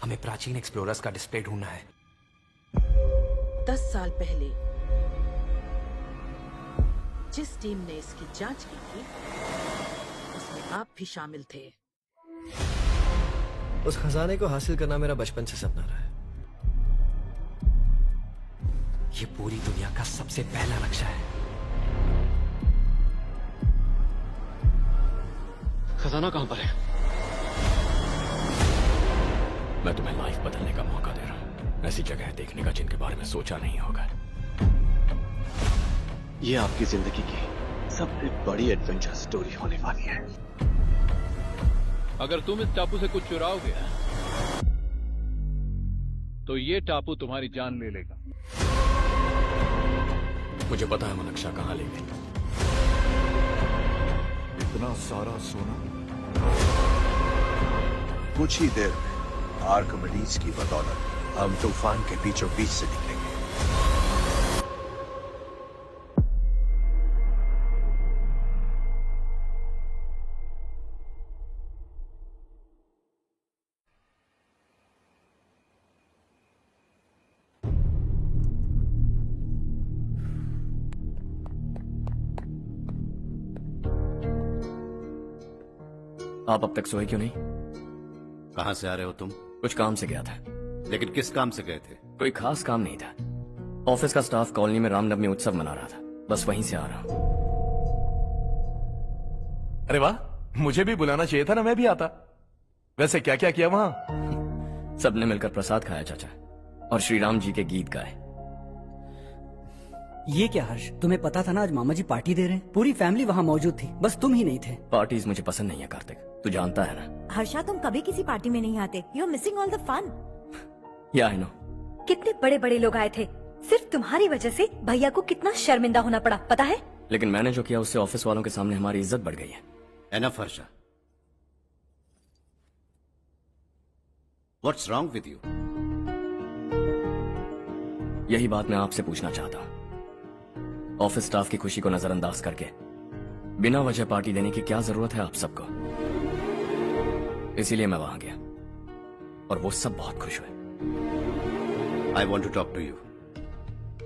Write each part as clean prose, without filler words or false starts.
हमें प्राचीन एक्सप्लोरर्स का डिस्प्ले ढूंढना है। 10 साल पहले जिस टीम ने इसकी जांच की थी उसमें आप भी शामिल थे। उस खजाने को हासिल करना मेरा बचपन से सपना रहा है। ये पूरी दुनिया का सबसे पहला नक्शा है। खजाना कहां पर है? मैं तुम्हें लाइफ बदलने का मौका दे रहा हूं, ऐसी जगह देखने का जिनके बारे में सोचा नहीं होगा। ये आपकी जिंदगी की सबसे बड़ी एडवेंचर स्टोरी होने वाली है। अगर तुम इस टापू से कुछ चुराओगे तो ये टापू तुम्हारी जान ले लेगा। मुझे पता है वो नक्शा कहां ले गई। इतना सारा सोना कुछ ही देर में आर्किमिडीज की बदौलत हम तूफान के बीचों बीच से निकलेंगे। आप अब तक सोए क्यों नहीं? कहां से आ रहे हो तुम? कुछ काम से गया था। लेकिन किस काम से गए थे? कोई खास काम नहीं था। ऑफिस का स्टाफ कॉलोनी में रामनवमी उत्सव मना रहा था, बस वहीं से आ रहा हूं। अरे वाह, मुझे भी बुलाना चाहिए था ना, मैं भी आता। वैसे क्या क्या किया वहां? सबने मिलकर प्रसाद खाया चाचा, और श्री राम जी के गीत गाए। ये क्या हर्ष, तुम्हें पता था ना आज मामा जी पार्टी दे रहे हैं? पूरी फैमिली वहाँ मौजूद थी, बस तुम ही नहीं थे। पार्टीज मुझे पसंद नहीं है कार्तिक, तू जानता है ना। हर्षा, तुम कभी किसी पार्टी में नहीं आते। You are missing all the fun. या आई नो। कितने बड़े बड़े लोग आए थे, सिर्फ तुम्हारी वजह से भैया को कितना शर्मिंदा होना पड़ा, पता है? लेकिन मैंने जो किया उससे ऑफिस वालों के सामने हमारी इज्जत बढ़ गई है। Enough Harsha, what's wrong with you? यही बात मैं आपसे पूछना चाहता हूँ। ऑफिस स्टाफ की खुशी को नजरअंदाज करके बिना वजह पार्टी देने की क्या जरूरत है आप सबको? इसीलिए मैं वहां गया और वो सब बहुत खुश हुए। I want to talk to you.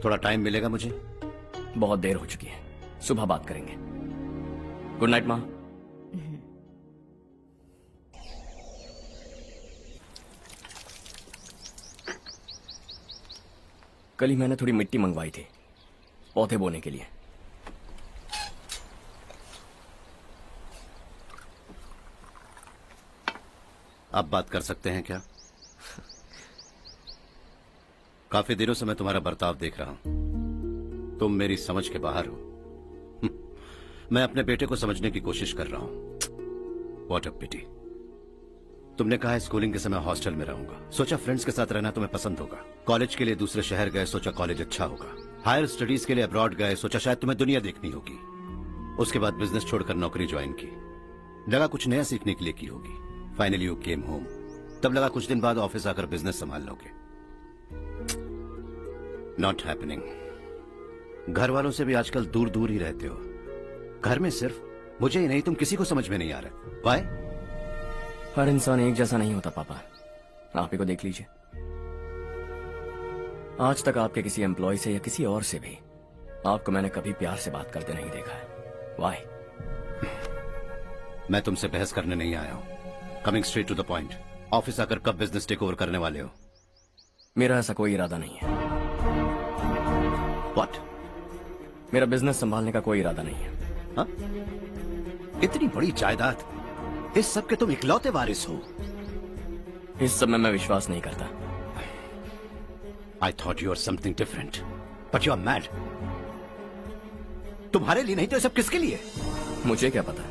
थोड़ा टाइम मिलेगा मुझे? बहुत देर हो चुकी है, सुबह बात करेंगे। गुड नाइट माँ। कल ही मैंने थोड़ी मिट्टी मंगवाई थी पौधे बोने के लिए। आप बात कर सकते हैं क्या? काफी दिनों से मैं तुम्हारा बर्ताव देख रहा हूं। तुम मेरी समझ के बाहर हो। मैं अपने बेटे को समझने की कोशिश कर रहा हूं। व्हाट अ पिटी। तुमने कहा स्कूलिंग के समय हॉस्टल में रहूंगा, सोचा फ्रेंड्स के साथ रहना तुम्हें पसंद होगा। कॉलेज के लिए दूसरे शहर गए, सोचा कॉलेज अच्छा होगा। हायर स्टडीज के लिए अब्रॉड गए, सोचा शायद तुम्हें दुनिया देखनी होगी। उसके बाद बिजनेस छोड़कर नौकरी ज्वाइन की, लगा कुछ नया सीखने के लिए की होगी। फाइनली यू केम होम, तब लगा कुछ दिन बाद ऑफिस आकर बिजनेस संभाल लोगे। Not happening. घर वालों से भी आजकल दूर दूर ही रहते हो। घर में सिर्फ मुझे ही नहीं, तुम किसी को समझ में नहीं आ रहे। वाई? हर इंसान एक जैसा नहीं होता पापा, आप ही को देख लीजिए। आज तक आपके किसी एम्प्लॉय से या किसी और से भी आपको मैंने कभी प्यार से बात करते नहीं देखा है। वाई? मैं तुमसे बहस करने नहीं आया हूं। Coming straight to the point, office आकर कब बिजनेस टेक ओवर करने वाले हो? मेरा ऐसा कोई इरादा नहीं है। व्हाट? मेरा बिजनेस संभालने का कोई इरादा नहीं है। हा? इतनी बड़ी जायदाद, इस सब के तुम इकलौते वारिस हो। इस सब में मैं विश्वास नहीं करता। I thought you were something different, but you are mad. तुम्हारे लिए नहीं तो ये सब किसके लिए? मुझे क्या पता।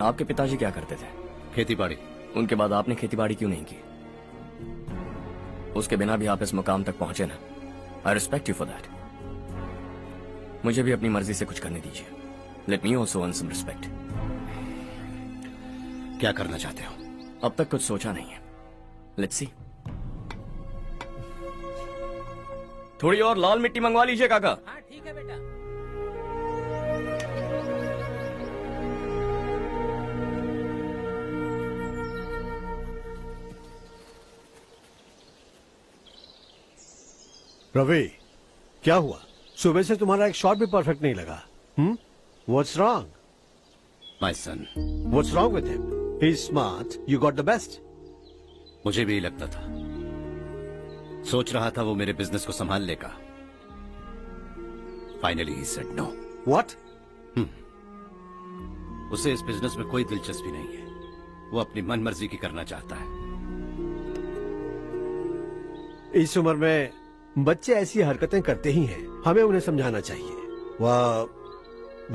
आपके पिताजी क्या करते थे? खेतीबाड़ी। उनके बाद आपने खेतीबाड़ी क्यों नहीं की? उसके बिना भी आप इस मुकाम तक पहुंचे ना। I respect you for that. मुझे भी अपनी मर्जी से कुछ करने दीजिए। Let me also earn some respect. क्या करना चाहते हो? अब तक कुछ सोचा नहीं है। Let's see. थोड़ी और लाल मिट्टी मंगवा लीजिए काका। हाँ ठीक है बेटा। रवि, क्या हुआ? सुबह से तुम्हारा एक शॉट भी परफेक्ट नहीं लगा. What's wrong? My son. What's wrong with him? He's smart. You got the best. मुझे भी लगता था. सोच रहा था वो मेरे बिजनेस को संभाल लेगा. Finally he said no. What? उसे इस बिजनेस में कोई दिलचस्पी नहीं है. वो अपनी मनमर्जी की करना चाहता है. इस उम्र में बच्चे ऐसी हरकतें करते ही हैं. हमें उन्हें समझाना चाहिए.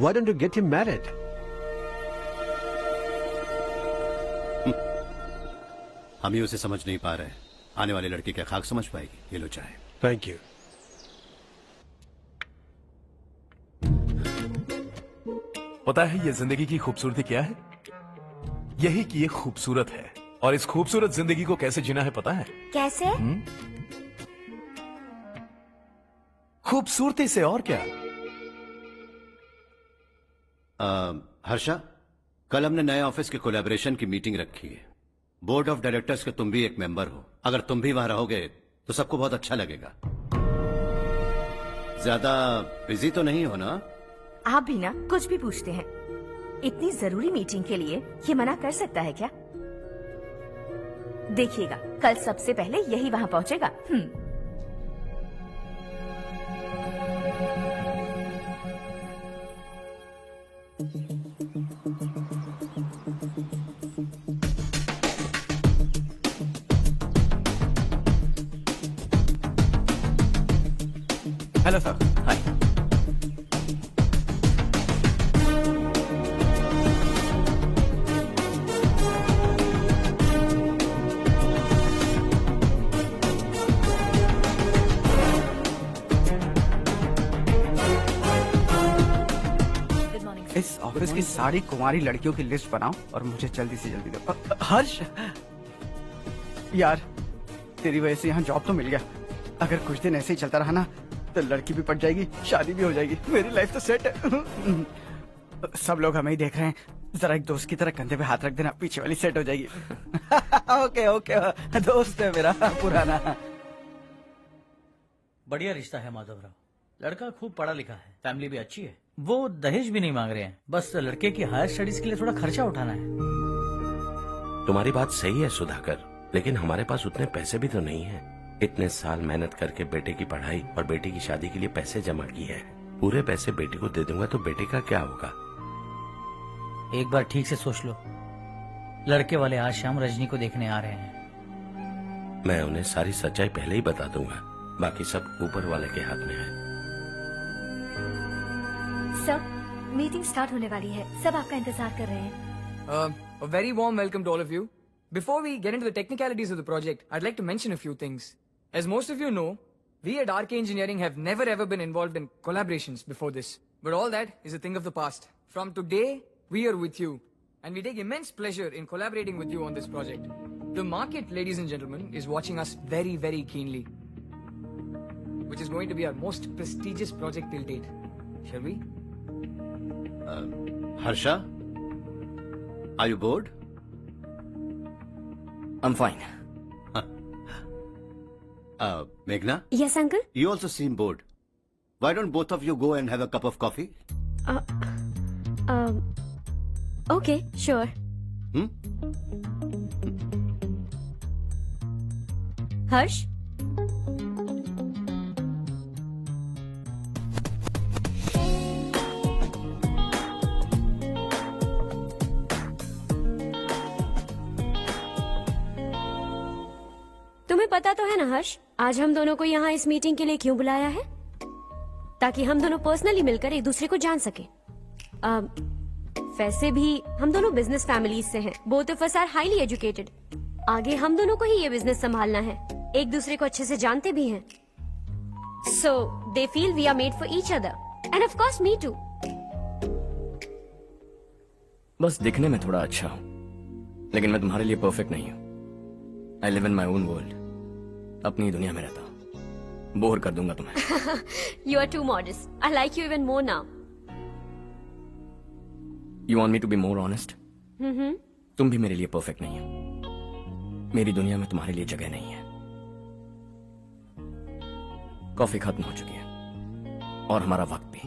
Why don't you get him married? हम ही उसे समझ नहीं पा रहे. आने वाली लड़की क्या खाक समझ पाएगी? ये लो चाहे. Thank you. पता है ये जिंदगी की खूबसूरती क्या है? यही कि ये खूबसूरत है. और इस खूबसूरत जिंदगी को कैसे जीना है पता है? कैसे? खूबसूरती से. और क्या? हर्षा, कल हमने नए ऑफिस के कोलैबोरेशन की मीटिंग रखी है. बोर्ड ऑफ डायरेक्टर्स के तुम भी एक मेंबर हो. अगर तुम भी वहां रहोगे तो सबको बहुत अच्छा लगेगा. ज्यादा बिजी तो नहीं हो ना? आप भी ना कुछ भी पूछते हैं. इतनी जरूरी मीटिंग के लिए ये मना कर सकता है क्या? देखिएगा, कल सबसे पहले यही वहां पहुंचेगा. Hello sir. हाय. इस ऑफिस की सारी कुंवारी लड़कियों की लिस्ट बनाओ और मुझे जल्दी से जल्दी दो. हर्ष, यार तेरी वजह से यहाँ जॉब तो मिल गया. अगर कुछ दिन ऐसे ही चलता रहा ना तो लड़की भी पट जाएगी, शादी भी हो जाएगी. मेरी लाइफ तो सेट है. सब लोग हमें ही देख रहे हैं. जरा एक दोस्त की तरह कंधे पे हाथ रख देना, पीछे वाली सेट हो जाएगी. ओके ओके, दोस्त है मेरा पुराना. बढ़िया रिश्ता है माधवराव. लड़का खूब पढ़ा लिखा है, फैमिली भी अच्छी है. वो दहेज भी नहीं मांग रहे हैं, बस लड़के की हायर स्टडीज के लिए थोड़ा खर्चा उठाना है. तुम्हारी बात सही है सुधाकर, लेकिन हमारे पास उतने पैसे भी तो नहीं है. इतने साल मेहनत करके बेटे की पढ़ाई और बेटे की शादी के लिए पैसे जमा किए हैं. पूरे पैसे बेटे को दे दूंगा तो बेटे का क्या होगा? एक बार ठीक से सोच लो. लड़के वाले आज शाम रजनी को देखने आ रहे हैं. मैं उन्हें सारी सच्चाई पहले ही बता दूंगा. बाकी सब ऊपर वाले के हाथ में है. सर, मीटिंग स्टार्ट होने वाली है. सब आपका इंतजार कर रहे हैं. A very warm welcome to all of you. Before we get into the technicalities of the project, I'd like to mention a few things. As most of you know, we at RK Engineering have never ever been involved in collaborations before this. But all that is a thing of the past. From today, we are with you. And we take immense pleasure in collaborating with you on this project. The market, ladies and gentlemen, is watching us very, very keenly. Which is going to be our most prestigious project till date. Shall we? Harsha? Are you bored? I'm fine. Meghna? Yes, uncle? You also seem bored. Why don't both of you go and have a cup of coffee? Okay, sure. Harsh? तुम्हें पता तो है ना हर्ष, आज हम दोनों को यहाँ इस मीटिंग के लिए क्यों बुलाया है? ताकि हम दोनों पर्सनली मिलकर एक दूसरे को जान सके. वैसे भी हम दोनों बिजनेस फैमिलीज से हैं. Both of us are highly educated. आगे हम दोनों को ही ये बिजनेस संभालना है. एक दूसरे को अच्छे से जानते भी हैं. So they feel we are made for each other and of course me too. बस दिखने में थोड़ा अच्छा हूं, लेकिन मैं तुम्हारे लिए परफेक्ट नहीं हूं. I live in my own world. अपनी दुनिया में रहता हूं. बोर कर दूंगा तुम्हें. You are too modest. I like you even more now. You want me to be more honest? तुम भी मेरे लिए परफेक्ट नहीं हो. मेरी दुनिया में तुम्हारे लिए जगह नहीं है. कॉफी खत्म हो चुकी है और हमारा वक्त भी।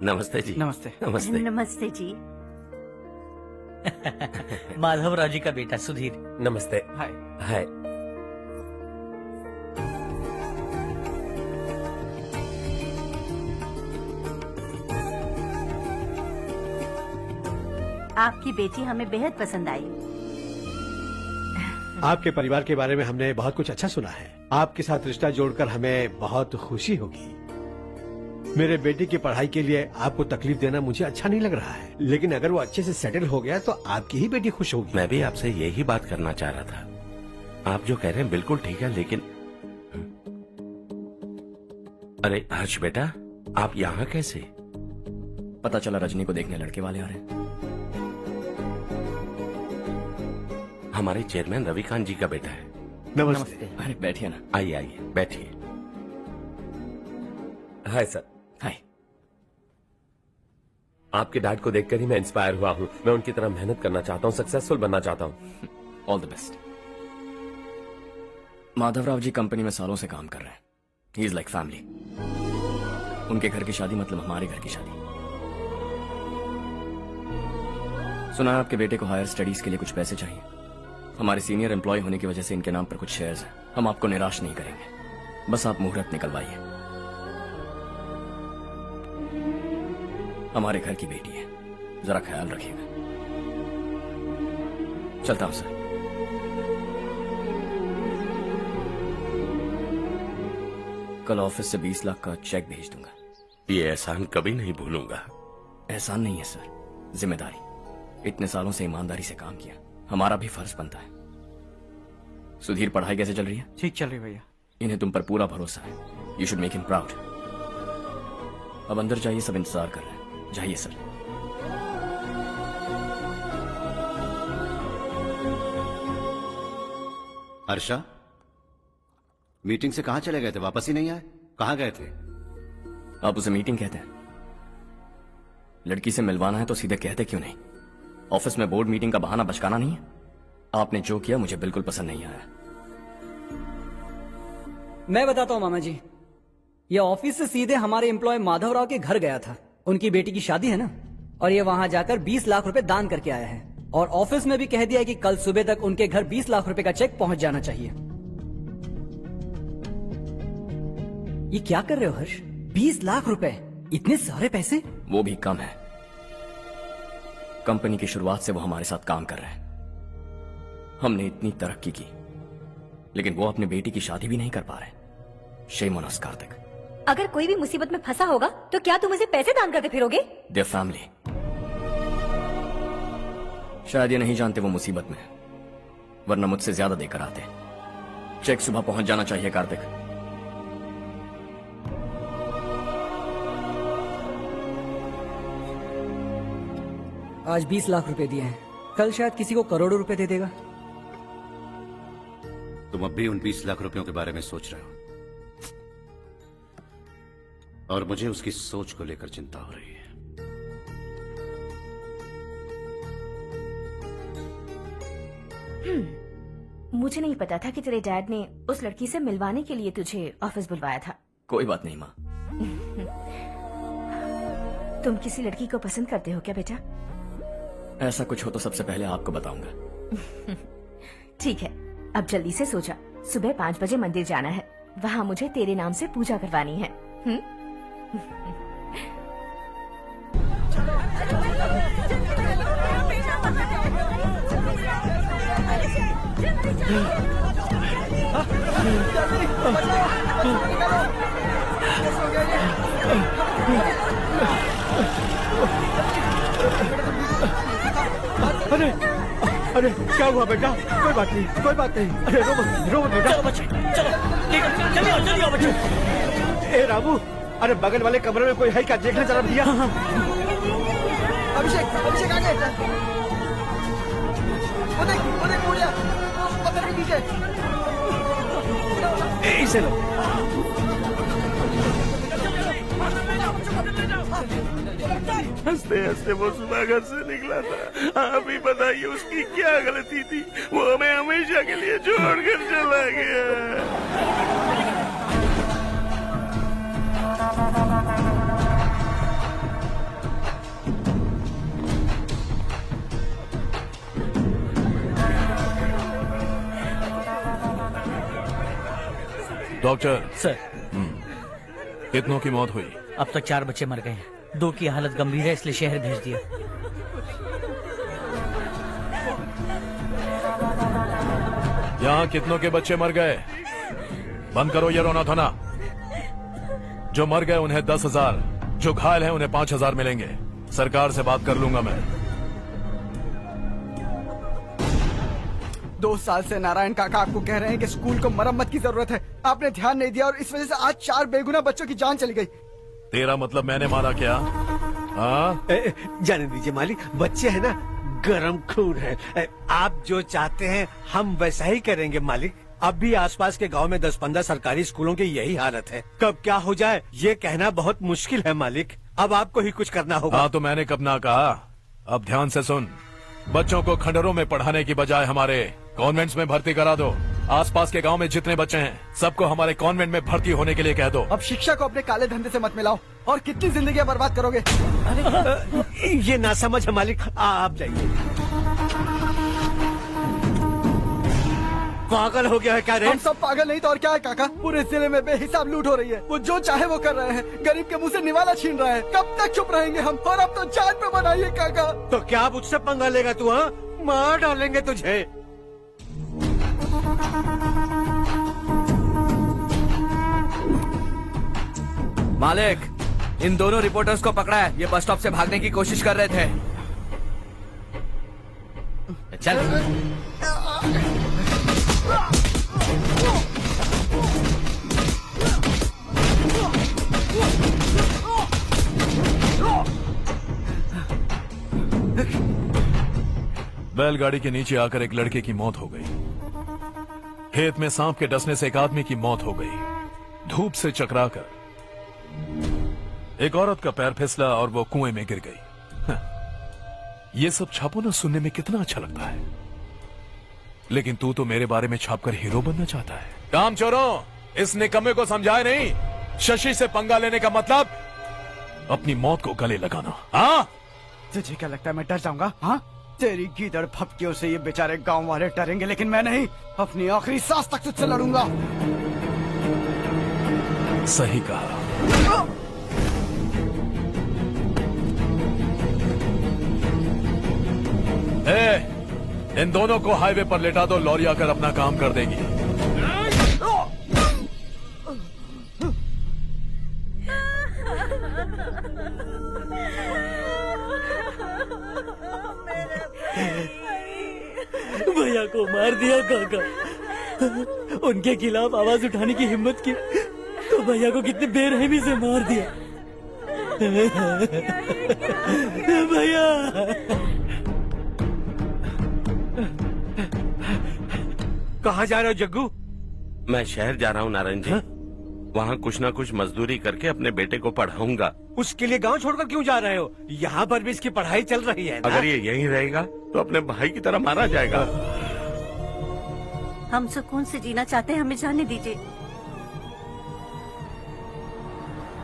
नमस्ते जी। नमस्ते। नमस्ते। नमस्ते जी। माधवराव जी का बेटा सुधीर। नमस्ते। हाय। हाय। आपकी बेटी हमें बेहद पसंद आई। आपके परिवार के बारे में हमने बहुत कुछ अच्छा सुना है। आपके साथ रिश्ता जोड़कर हमें बहुत खुशी होगी। मेरे बेटे की पढ़ाई के लिए आपको तकलीफ देना मुझे अच्छा नहीं लग रहा है, लेकिन अगर वो अच्छे से सेटल हो गया तो आपकी ही बेटी खुश होगी। मैं भी आपसे यही बात करना चाह रहा था। आप जो कह रहे हैं बिल्कुल ठीक है, लेकिन अरे हर्ष बेटा, आप यहाँ कैसे? पता चला रजनी को देखने लड़के वाले आ रहे हैं। हमारे चेयरमैन रविकांत जी का बेटा है। नमस्ते। अरे बैठिए ना। आइए आइए बैठिए। Hi sir. हाय। आपके डैड को देखकर ही मैं इंस्पायर हुआ हूँ। मैं उनकी तरह मेहनत करना चाहता हूँ, सक्सेसफुल बनना चाहता हूँ। All the best. Madhavrao ji company में सालों से काम कर रहे हैं। He is like family. उनके घर की शादी मतलब हमारे घर की शादी। सुना है आपके बेटे को हायर स्टडीज के लिए कुछ पैसे चाहिए। हमारे सीनियर एम्प्लॉय होने की वजह से इनके नाम पर कुछ शेयर्स हैं। हम आपको निराश नहीं करेंगे, बस आप मुहूर्त निकलवाइए। हमारे घर की बेटी है, जरा ख्याल रखिएगा। चलता हूं सर। कल ऑफिस से 20 लाख का चेक भेज दूंगा। ये एहसान कभी नहीं भूलूंगा। एहसान नहीं है सर, जिम्मेदारी। इतने सालों से ईमानदारी से काम किया, हमारा भी फर्ज बनता है। सुधीर, पढ़ाई कैसे चल रही है? ठीक चल रही भैया। इन्हें तुम पर पूरा भरोसा है। You should make him proud. अब अंदर जाइए, सब इंतजार कर रहे हैं। जाइए सर। हर्षा, मीटिंग से कहाँ चले गए थे? वापस ही नहीं आए? कहाँ गए थे? आप उसे मीटिंग कहते हैं? लड़की से मिलवाना है तो सीधे कहते क्यों नहीं? ऑफिस में बोर्ड मीटिंग का बहाना बचकाना नहीं है। आपने जो किया मुझे बिल्कुल पसंद नहीं आया। मैं बताता हूँ मामा जी, ये ऑफिस से सीधे हमारे एम्प्लॉय माधवराव के घर गया था। उनकी बेटी की शादी है ना, और ये वहां जाकर 20 लाख रुपए दान करके आया है। और ऑफिस में भी कह दिया है कि कल सुबह तक उनके घर 20 लाख रुपए का चेक पहुंच जाना चाहिए। ये क्या कर रहे हो हर्ष? 20 लाख रुपए, इतने सारे पैसे? वो भी कम है। कंपनी की शुरुआत से वो हमारे साथ काम कर रहे हैं। हमने इतनी तरक्की की, लेकिन वो अपने बेटी की शादी भी नहीं कर पा रहे। Shame on us Kartik. अगर कोई भी मुसीबत में फंसा होगा तो क्या तुम उसे पैसे दान करते फिरोगे? Their family. शायद ये नहीं जानते वो मुसीबत में, वरना मुझसे ज्यादा देकर आते। चेक सुबह पहुंच जाना चाहिए कार्तिक। आज 20 लाख रुपए दिए हैं, कल शायद किसी को करोड़ों रुपए दे देगा। तुम अब भी उन 20 लाख रुपयों के बारे में सोच रहे हो, और मुझे उसकी सोच को लेकर चिंता हो रही है। मुझे नहीं पता था कि तेरे डैड ने उस लड़की से मिलवाने के लिए तुझे ऑफिस बुलवाया था। कोई बात नहीं माँ। तुम किसी लड़की को पसंद करते हो क्या बेटा? ऐसा कुछ हो तो सबसे पहले आपको बताऊंगा। ठीक है, अब जल्दी से सो जा। सुबह 5 बजे मंदिर जाना है, वहाँ मुझे तेरे नाम से पूजा करवानी है। अरे अरे क्या हुआ बेटा? कोई बात नहीं, कोई बात नहीं। अरे रो मत बेटा। चलो बच्चे, चलो जल्दी आओ बच्चे। ए रामू, अरे बगल वाले कमरे में कोई है क्या? देखना जरा भैया। अभिषेक, अभिषेक आ गए। वो देख मुड़िया, वो पत्थर के पीछे। इसे लो। हंसते हंसते वो सुबह घर से निकला था। आप ही बताइए उसकी क्या गलती थी, वो हमें हमेशा के लिए छोड़कर चला गया। डॉक्टर सर, कितनों की मौत हुई? अब तक 4 बच्चे मर गए हैं, 2 की हालत गंभीर है, इसलिए शहर भेज दिया। यहाँ कितनों के बच्चे मर गए? बंद करो ये रोना धोना। जो मर गए उन्हें 10,000, जो घायल हैं उन्हें 5,000 मिलेंगे। सरकार से बात कर लूंगा मैं। 2 साल से नारायण काका आपको कह रहे हैं कि स्कूल को मरम्मत की जरूरत है। आपने ध्यान नहीं दिया और इस वजह से आज 4 बेगुनाह बच्चों की जान चली गई। तेरा मतलब मैंने मारा क्या? हाँ? जाने दीजिए मालिक, बच्चे हैं ना, गरम खून है। आप जो चाहते हैं हम वैसा ही करेंगे मालिक। अब भी आसपास के गांव में 10-15 सरकारी स्कूलों की यही हालत है। कब क्या हो जाए ये कहना बहुत मुश्किल है मालिक। अब आपको ही कुछ करना होगा। हाँ तो मैंने कब ना कहा। अब ध्यान से सुन, बच्चों को खंडरों में पढ़ाने की बजाय हमारे कॉन्वेंट्स में भर्ती करा दो। आसपास के गांव में जितने बच्चे हैं सबको हमारे कॉन्वेंट में भर्ती होने के लिए कह दो। अब शिक्षा को अपने काले धंधे से मत मिलाओ। और कितनी जिंदगियां बर्बाद करोगे? ये ना समझ है मालिक, आप जाइए। पागल हो गया है क्या रे? हम सब पागल नहीं तो और क्या है काका। पूरे जिले में बेहिसाब लूट हो रही है। वो जो चाहे वो कर रहे हैं। गरीब के मुंह से निवाला छीन रहा है। कब तक चुप रहेंगे हम? और अब तो जान पे बनाइए काका। तो क्या मुझसे पंगा लेगा तू? हाँ, मार डालेंगे तुझे। मालिक, इन दोनों रिपोर्टर्स को पकड़ा है। ये बस स्टॉप से भागने की कोशिश कर रहे थे। चल। बैलगाड़ी के नीचे आकर एक लड़के की मौत हो गई। खेत में सांप के डसने से एक आदमी की मौत हो गई। धूप से चकराकर एक औरत का पैर फिसला और वो कुएं में गिर गई। ये सब छापो ना, सुनने में कितना अच्छा लगता है। लेकिन तू तो मेरे बारे में छापकर हीरो बनना चाहता है। काम चोरों, इस निकम्मे को समझाए नहीं। शशि से पंगा लेने का मतलब अपनी मौत को गले लगाना। हाँ, तुझे क्या लगता है मैं डर जाऊंगा? हाँ, तेरी गीदड़ फपकियों से ये बेचारे गांव वाले डरेंगे, लेकिन मैं नहीं। अपनी आखिरी सांस तक तुझसे लड़ूंगा। सही कहा। इन दोनों को हाईवे पर लेटा दो, लॉरी आकर अपना काम कर देगी। भैया को मार दिया काका। उनके खिलाफ आवाज उठाने की हिम्मत की तो भैया को कितने बेरहमी से मार दिया। भैया कहाँ जा रहे हो जग्गू? मैं शहर जा रहा हूँ नारायण जी। वहाँ कुछ ना कुछ मजदूरी करके अपने बेटे को पढ़ाऊंगा। उसके लिए गांव छोड़कर क्यों जा रहे हो? यहाँ पर भी इसकी पढ़ाई चल रही है ना? अगर ये यहीं रहेगा तो अपने भाई की तरह मारा जाएगा। हम सुकून से जीना चाहते हैं, हमें जाने दीजिए।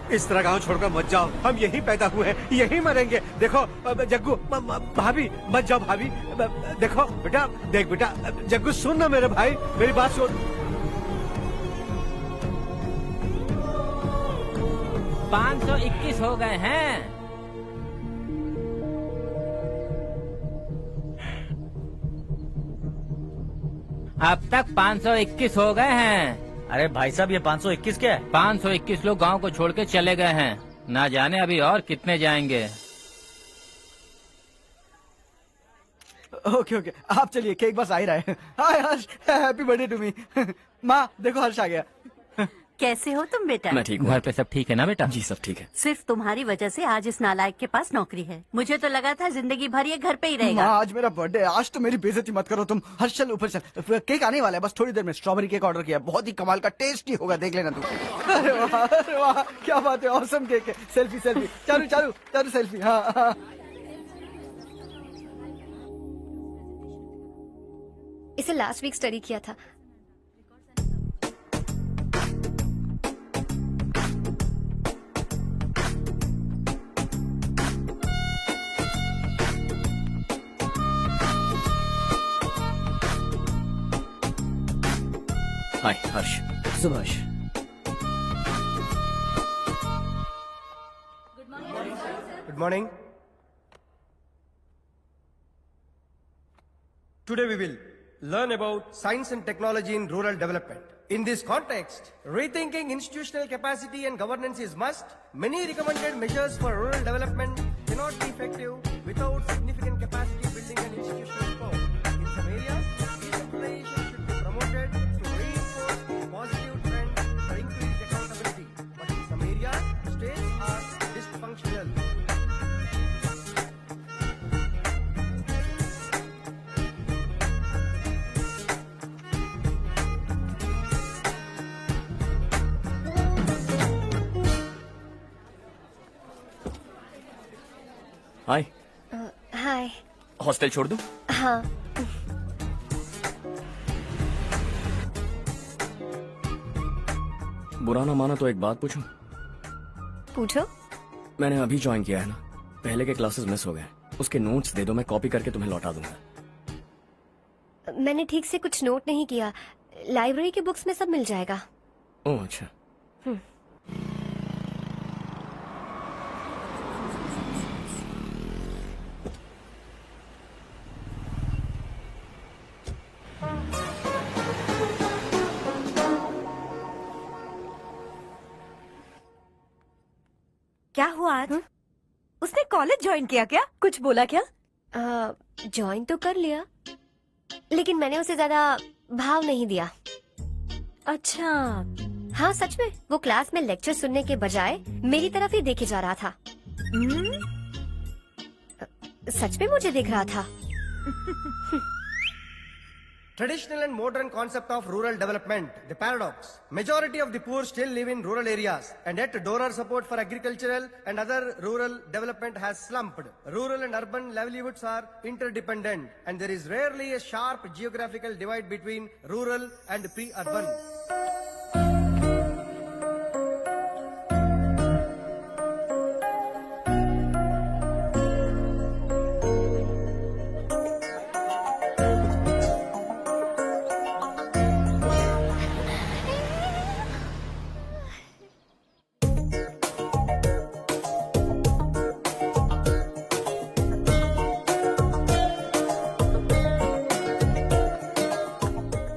इस तरह गांव छोड़कर मत जाओ। हम यहीं पैदा हुए हैं, यहीं मरेंगे। देखो जग्गू, भाभी मत जाओ। भाभी देखो बेटा, देख बेटा, जग्गू सुन ना मेरे भाई, मेरी बात सुन। 521 हो गए हैं। अब तक 521 हो गए हैं। अरे भाई साहब, ये 521 क्या है? 521 लोग गांव को छोड़ के चले गए हैं। ना जाने अभी और कितने जाएंगे। ओके ओके, आप चलिए, केक बस आ ही रहा है। हाय हर्ष, हैप्पी बर्थडे टू मी। माँ देखो, हर्ष आ गया। कैसे हो तुम बेटा? मैं ठीक हूँ। घर पे सब ठीक है ना बेटा? जी सब ठीक है। सिर्फ तुम्हारी वजह से आज इस नालायक के पास नौकरी है। मुझे तो लगा था जिंदगी भर ये घर पे ही रहेगा। माँ, आज मेरा बर्थडे है, आज तो मेरी बेइज्जती मत करो तुम। हर्ष चल ऊपर चल, केक आने वाला है बस थोड़ी देर में। स्ट्रॉबेरी केक ऑर्डर किया, बहुत ही कमाल का टेस्टी होगा, देख लेना तू। अरे वाह क्या बात है, ऑसम केक है। Selfie selfie, Charu Charu Charu selfie. हाँ हाँ। इसे लास्ट वीक स्टडी किया था। हाय हर्ष। Subhash. Good morning. Today we will learn about science and technology in rural development. In this context, rethinking institutional capacity and governance is must. Many recommended measures for rural development cannot be effective without significant capacity building and institutional reform. In some areas, decentralization should be promoted to reinforce positive trends for increased accountability. But in some areas, states are dysfunctional. Hi. Hi. Hostel छोड़ दूं? हाँ। बुरा ना माना तो एक बात पूछूं? पूछो। मैंने अभी ज्वाइन किया है ना, पहले के क्लासेस मिस हो गए। उसके नोट्स दे दो, मैं कॉपी करके तुम्हें लौटा दूंगा। मैंने ठीक से कुछ नोट नहीं किया, लाइब्रेरी की बुक्स में सब मिल जाएगा। ओह अच्छा। क्या हुआ आज? उसने कॉलेज ज्वाइन किया क्या? कुछ बोला क्या? ज्वाइन तो कर लिया, लेकिन मैंने उसे ज्यादा भाव नहीं दिया। अच्छा। हाँ सच में, वो क्लास में लेक्चर सुनने के बजाय मेरी तरफ ही देखे जा रहा था। सच में मुझे देख रहा था। Traditional and modern concept of rural development, the paradox. Majority of the poor still live in rural areas, and yet donor support for agricultural and other rural development has slumped. Rural and urban livelihoods are interdependent, and there is rarely a sharp geographical divide between rural and pre-urban.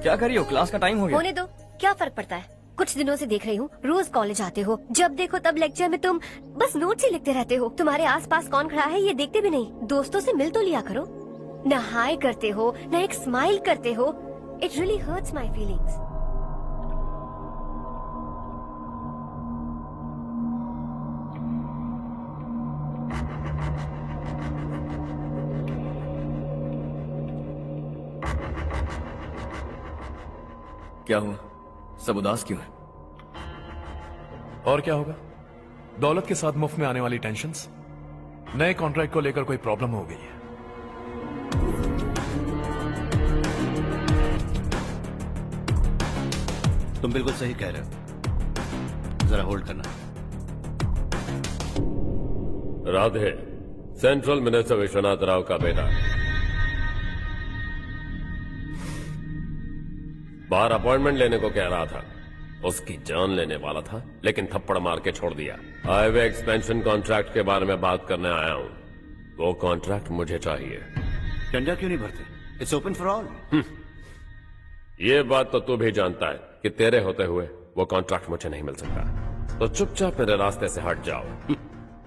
क्या कर रही हो? Class का time हो गया। होने दो, क्या फर्क पड़ता है। कुछ दिनों से देख रही हूँ, रोज कॉलेज आते हो, जब देखो तब लेक्चर में तुम बस नोट्स ही लिखते रहते हो। तुम्हारे आसपास कौन खड़ा है ये देखते भी नहीं। दोस्तों से मिल तो लिया करो। न हाय करते हो, न एक स्माइल करते हो। It really hurts my feelings. क्या हुआ? सब उदास क्यों है? और क्या होगा? दौलत के साथ मुफ्त में आने वाली टेंशन्स। नए कॉन्ट्रैक्ट को लेकर कोई प्रॉब्लम हो गई है। तुम बिल्कुल सही कह रहे हो, जरा होल्ड करना। राधे, सेंट्रल मिनिस्टर विश्वनाथ राव का बेटा। बाहर अपॉइंटमेंट लेने को कह रहा था, उसकी जान लेने वाला था, लेकिन थप्पड़ मार के छोड़ दिया। हाईवे एक्सपेंशन कॉन्ट्रैक्ट के बारे में बात करने आया हूं। वो कॉन्ट्रैक्ट मुझे चाहिए। टेंडर क्यों नहीं भरते? It's open for all. ये बात तो तू भी जानता है कि तेरे होते हुए वो कॉन्ट्रैक्ट मुझे नहीं मिल सकता, तो चुपचाप मेरे रास्ते से हट जाओ।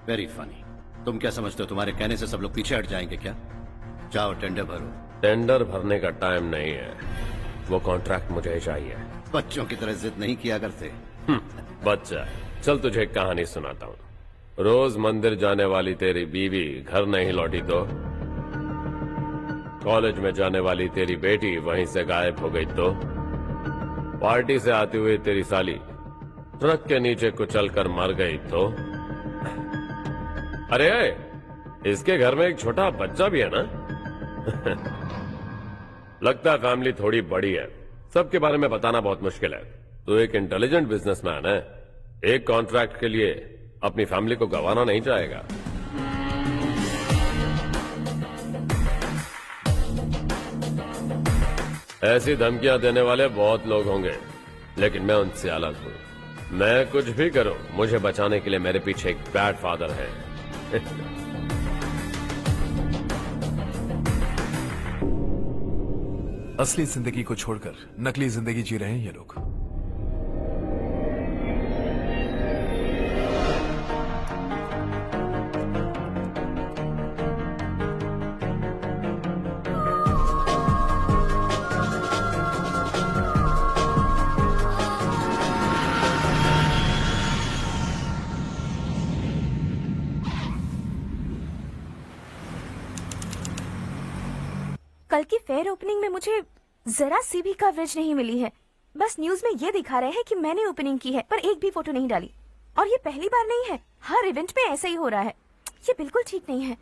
Very funny. तुम क्या समझते हो तुम्हारे कहने से सब लोग पीछे हट जाएंगे क्या? जाओ टेंडर भरो। टेंडर भरने का टाइम नहीं है, वो कॉन्ट्रैक्ट मुझे चाहिए। बच्चों की तरह जिद नहीं किया करते। बच्चा, चल तुझे एक कहानी सुनाता हूँ। रोज मंदिर जाने वाली तेरी बीवी घर नहीं लौटी तो, कॉलेज में जाने वाली तेरी बेटी वहीं से गायब हो गई तो, पार्टी से आती हुई तेरी साली ट्रक के नीचे कुचलकर मर गई तो, अरे इसके घर में एक छोटा बच्चा भी है ना। लगता है फैमिली थोड़ी बड़ी है, सबके बारे में बताना बहुत मुश्किल है। तो एक इंटेलिजेंट बिजनेसमैन है, एक कॉन्ट्रैक्ट के लिए अपनी फैमिली को गंवाना नहीं चाहेगा। ऐसी धमकियां देने वाले बहुत लोग होंगे, लेकिन मैं उनसे अलग हूं। मैं कुछ भी करूं, मुझे बचाने के लिए मेरे पीछे एक बैड फादर है। असली जिंदगी को छोड़कर नकली जिंदगी जी रहे हैं ये लोग। कल की फेयर ओपनिंग में मुझे जरा सी भी कवरेज नहीं मिली है। बस न्यूज में ये दिखा रहे हैं कि मैंने ओपनिंग की है, पर एक भी फोटो नहीं डाली। और ये पहली बार नहीं है, हर इवेंट में ऐसा ही हो रहा है। ये बिल्कुल ठीक नहीं है।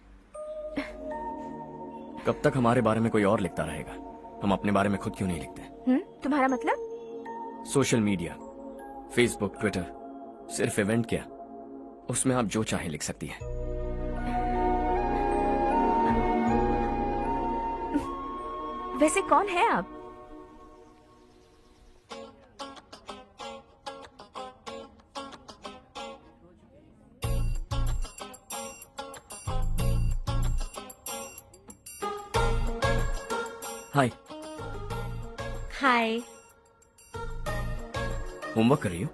कब तक हमारे बारे में कोई और लिखता रहेगा? हम अपने बारे में खुद क्यों नहीं लिखते? तुम्हारा मतलब? सोशल मीडिया, फेसबुक, ट्विटर, सिर्फ इवेंट क्या, उसमें आप जो चाहे लिख सकती हैं। वैसे कौन है आप? हाय। हाय। होमवर्क कर रही हो?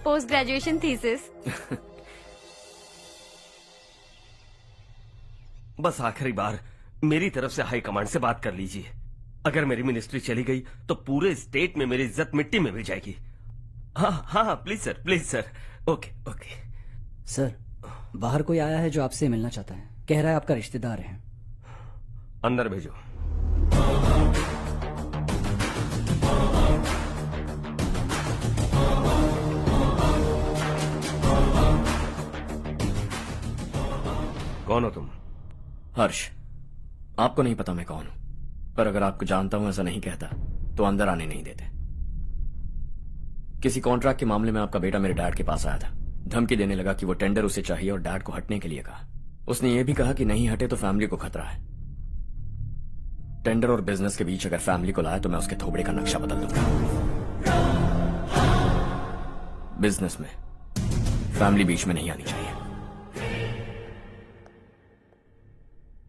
Post graduation thesis. बस आखिरी बार मेरी तरफ से हाई कमांड से बात कर लीजिए। अगर मेरी मिनिस्ट्री चली गई तो पूरे स्टेट में मेरी इज्जत मिट्टी में मिल जाएगी। हाँ हाँ please sir, please sir. Okay okay sir, बाहर कोई आया है जो आपसे मिलना चाहता है। कह रहा है आपका रिश्तेदार है। अंदर भेजो। कौन हो तुम? हर्ष। आपको नहीं पता मैं कौन हूं, पर अगर आपको जानता हूं ऐसा नहीं कहता तो अंदर आने नहीं देते। किसी कॉन्ट्रैक्ट के मामले में आपका बेटा मेरे डैड के पास आया था। धमकी देने लगा कि वो टेंडर उसे चाहिए और डैड को हटने के लिए कहा। उसने ये भी कहा कि नहीं हटे तो फैमिली को खतरा है। टेंडर और बिजनेस के बीच अगर फैमिली को लाया तो मैं उसके थोबड़े का नक्शा बदल दूंगा। बिजनेस में फैमिली बीच में नहीं आनी चाहिए।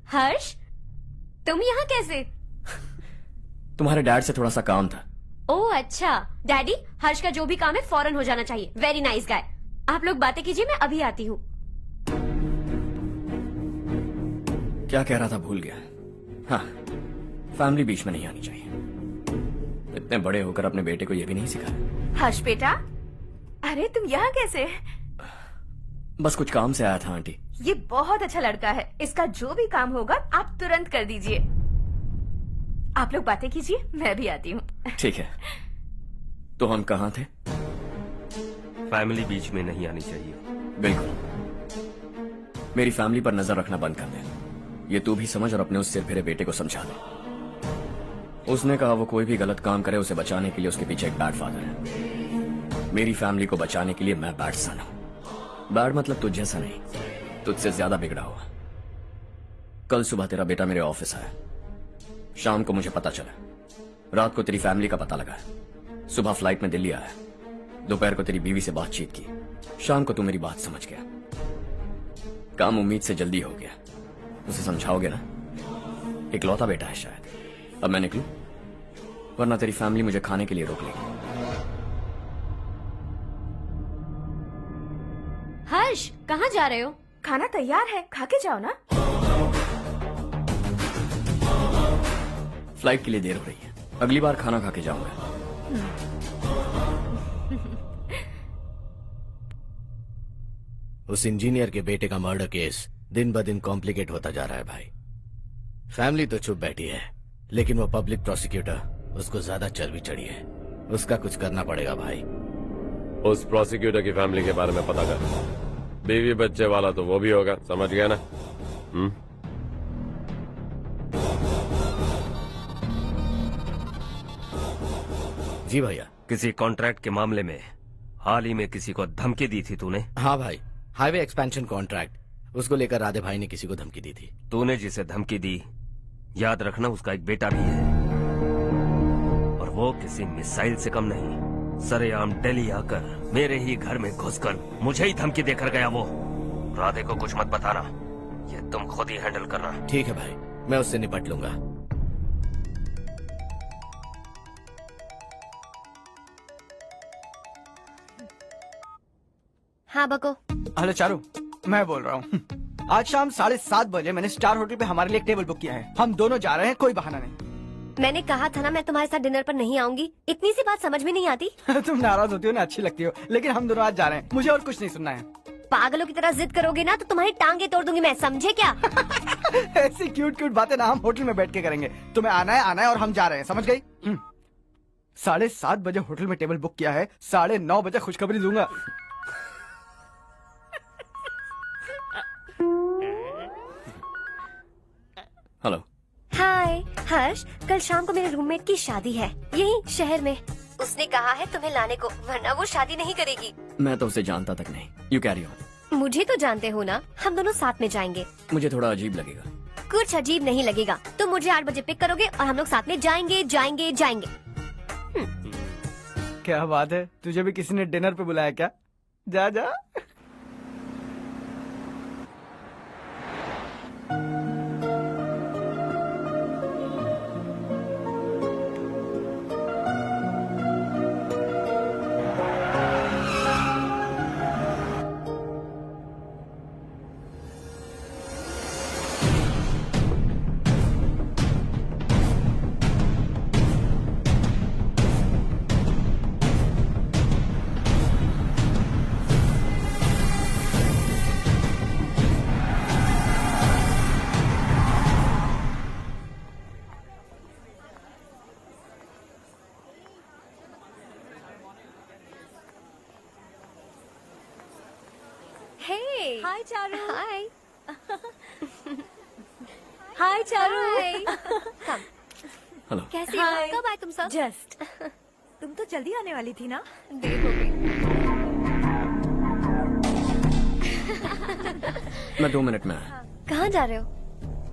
हर्ष, तुम यहाँ कैसे? तुम्हारे डैड से थोड़ा सा काम था। ओह अच्छा। डैडी, हर्ष का जो भी काम है फौरन हो जाना चाहिए। Very nice guy. आप लोग बातें कीजिए, मैं अभी आती हूँ। क्या कह रहा था भूल गया। हाँ, फैमिली बीच में नहीं आनी चाहिए। इतने बड़े होकर अपने बेटे को यह भी नहीं सिखाया। हर्ष बेटा, अरे तुम यहाँ कैसे? बस कुछ काम से आया था आंटी। ये बहुत अच्छा लड़का है। इसका जो भी काम होगा आप तुरंत कर दीजिए। आप लोग बातें कीजिए, मैं भी आती हूँ। ठीक है। तो हम कहाँ थे? फैमिली बीच में नहीं आनी चाहिए। बिल्कुल। मेरी फैमिली पर नजर रखना बंद कर दे। ये तू भी समझ और अपने उस सिर फिरे बेटे को समझा दे। उसने कहा वो कोई भी गलत काम करे उसे बचाने के लिए उसके पीछे एक बैड फादर है। मेरी फैमिली को बचाने के लिए मैं बैड सन हूं। बैड मतलब तुझ जैसा नहीं, तुझसे ज्यादा बिगड़ा हुआ। कल सुबह तेरा बेटा मेरे ऑफिस आया। शाम को मुझे पता चला। रात को तेरी फैमिली का पता लगा। सुबह फ्लाइट में दिल्ली आया। दोपहर को तेरी बीवी से बातचीत की। शाम को तू मेरी बात समझ गया। काम उम्मीद से जल्दी हो गया। उसे समझाओगे ना? इकलौता बेटा है शायद। अब मैं निकलूं, वरना तेरी फैमिली मुझे खाने के लिए रोक लेगी। हर्ष, कहाँ जा रहे हो? खाना तैयार है, खा के जाओ ना। फ्लाइट के लिए देर हो रही है। अगली बार खाना खा के जाऊंगा। उस इंजीनियर के बेटे का मर्डर केस दिन ब दिन कॉम्प्लिकेट होता जा रहा है भाई। फैमिली तो चुप बैठी है, लेकिन वो पब्लिक प्रोसिक्यूटर उसको ज्यादा चर्बी चढ़ी है। उसका कुछ करना पड़ेगा भाई। उस प्रोसिक्यूटर की फैमिली के बारे में पता कर। बीवी बच्चे वाला तो वो भी होगा, समझ गया ना? जी भैया। किसी कॉन्ट्रैक्ट के मामले में हाल ही में किसी को धमकी दी थी तूने? हाँ भाई, हाईवे एक्सपेंशन कॉन्ट्रैक्ट, उसको लेकर राधे भाई ने किसी को धमकी दी थी। तूने जिसे धमकी दी, याद रखना उसका एक बेटा भी है, और वो किसी मिसाइल से कम नहीं। सरेआम दिल्ली आकर मेरे ही घर में घुसकर मुझे ही धमकी देकर गया वो। राधे को कुछ मत बताना, ये तुम खुद ही हैंडल करना। ठीक है भाई, मैं उससे निपट लूंगा। हाँ बको। हेलो चारू, मैं बोल रहा हूँ। आज शाम 7:30 बजे मैंने स्टार होटल पे हमारे लिए एक टेबल बुक किया है। हम दोनों जा रहे हैं, कोई बहाना नहीं। मैंने कहा था ना मैं तुम्हारे साथ डिनर पर नहीं आऊंगी। इतनी सी बात समझ में नहीं आती? तुम नाराज होती हो ना, अच्छी लगती हो, लेकिन हम दोनों आज जा रहे हैं। मुझे और कुछ नहीं सुनना है। पागलों की तरह जिद करोगे ना तो तुम्हारी टांगे तोड़ दूंगी मैं, समझे क्या? ऐसी क्यूट क्यूट बातें ना हम होटल में बैठ के करेंगे। तुम्हें आना है और हम जा रहे हैं, समझ गई? 7:30 बजे होटल में टेबल बुक किया है, 9:30 बजे खुशखबरी दूंगा। हेलो। हाय हर्ष, कल शाम को मेरे रूममेट की शादी है यही शहर में। उसने कहा है तुम्हें लाने को, वरना वो शादी नहीं करेगी। मैं तो उसे जानता तक नहीं। You carry on. मुझे तो जानते हो ना, हम दोनों साथ में जाएंगे। मुझे थोड़ा अजीब लगेगा। कुछ अजीब नहीं लगेगा। तुम मुझे 8 बजे पिक करोगे और हम लोग साथ में जाएंगे जाएंगे जाएंगे। क्या बात है, तुझे भी किसी ने डिनर पे बुलाया क्या? जा जा। हाय चारू। हाय। हाय चारू। हेलो। कैसी हो? कब आए तुम सब? जस्ट। तुम तो जल्दी आने वाली थी ना? देर हो गई। मैं 2 मिनट में आया। कहाँ जा रहे हो?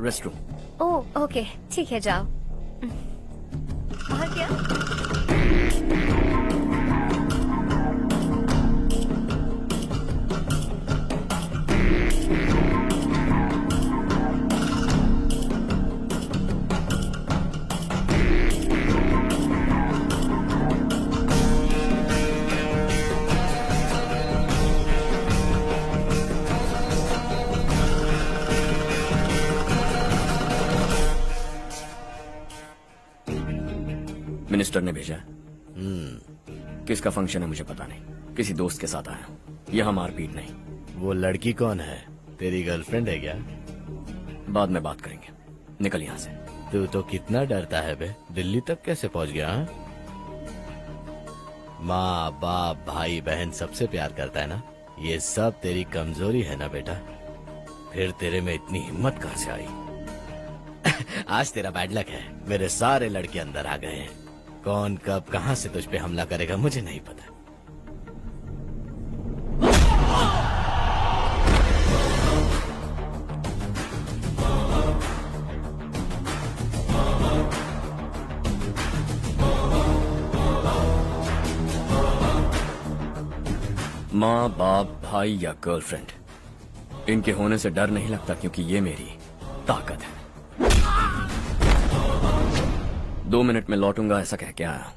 Rest room. ओह ओके, ठीक है जाओ। और क्या? मिनिस्टर ने भेजा। किसका फंक्शन है मुझे पता नहीं, किसी दोस्त के साथ आया हूँ। यहाँ मारपीट नहीं। वो लड़की कौन है? तेरी गर्लफ्रेंड है क्या? बाद में बात करेंगे, निकल यहाँ से। तू तो कितना डरता है बे, दिल्ली तक कैसे पहुँच गया? हाँ? माँ बाप भाई बहन सबसे प्यार करता है ना, ये सब तेरी कमजोरी है ना बेटा। फिर तेरे में इतनी हिम्मत कहाँ से आई? आज तेरा बैड लक है, मेरे सारे लड़के अंदर आ गए हैं। कौन कब कहां से तुझ पे हमला करेगा मुझे नहीं पता। माँ बाप भाई या गर्लफ्रेंड, इनके होने से डर नहीं लगता, क्योंकि ये मेरी ताकत है। 2 मिनट में लौटूंगा ऐसा कह के आया।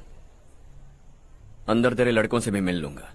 अंदर तेरे लड़कों से भी मिल लूंगा।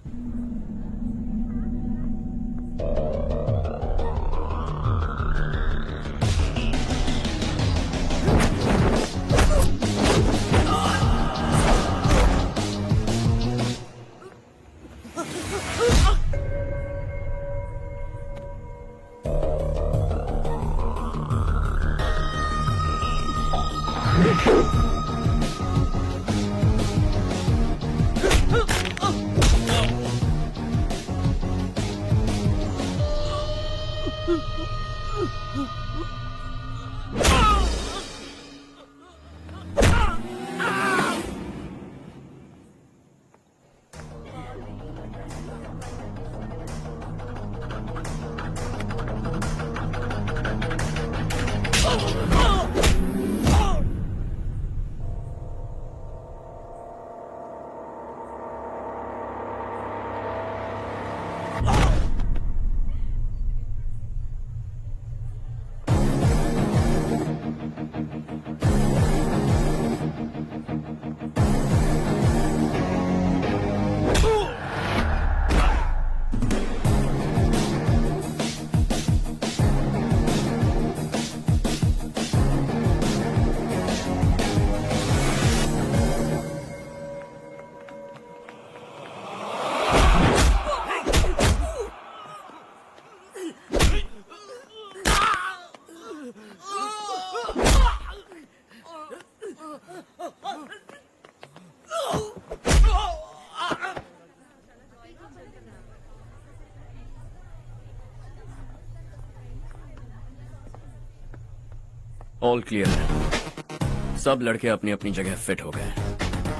ऑल क्लियर है। सब लड़के अपनी अपनी जगह फिट हो गए।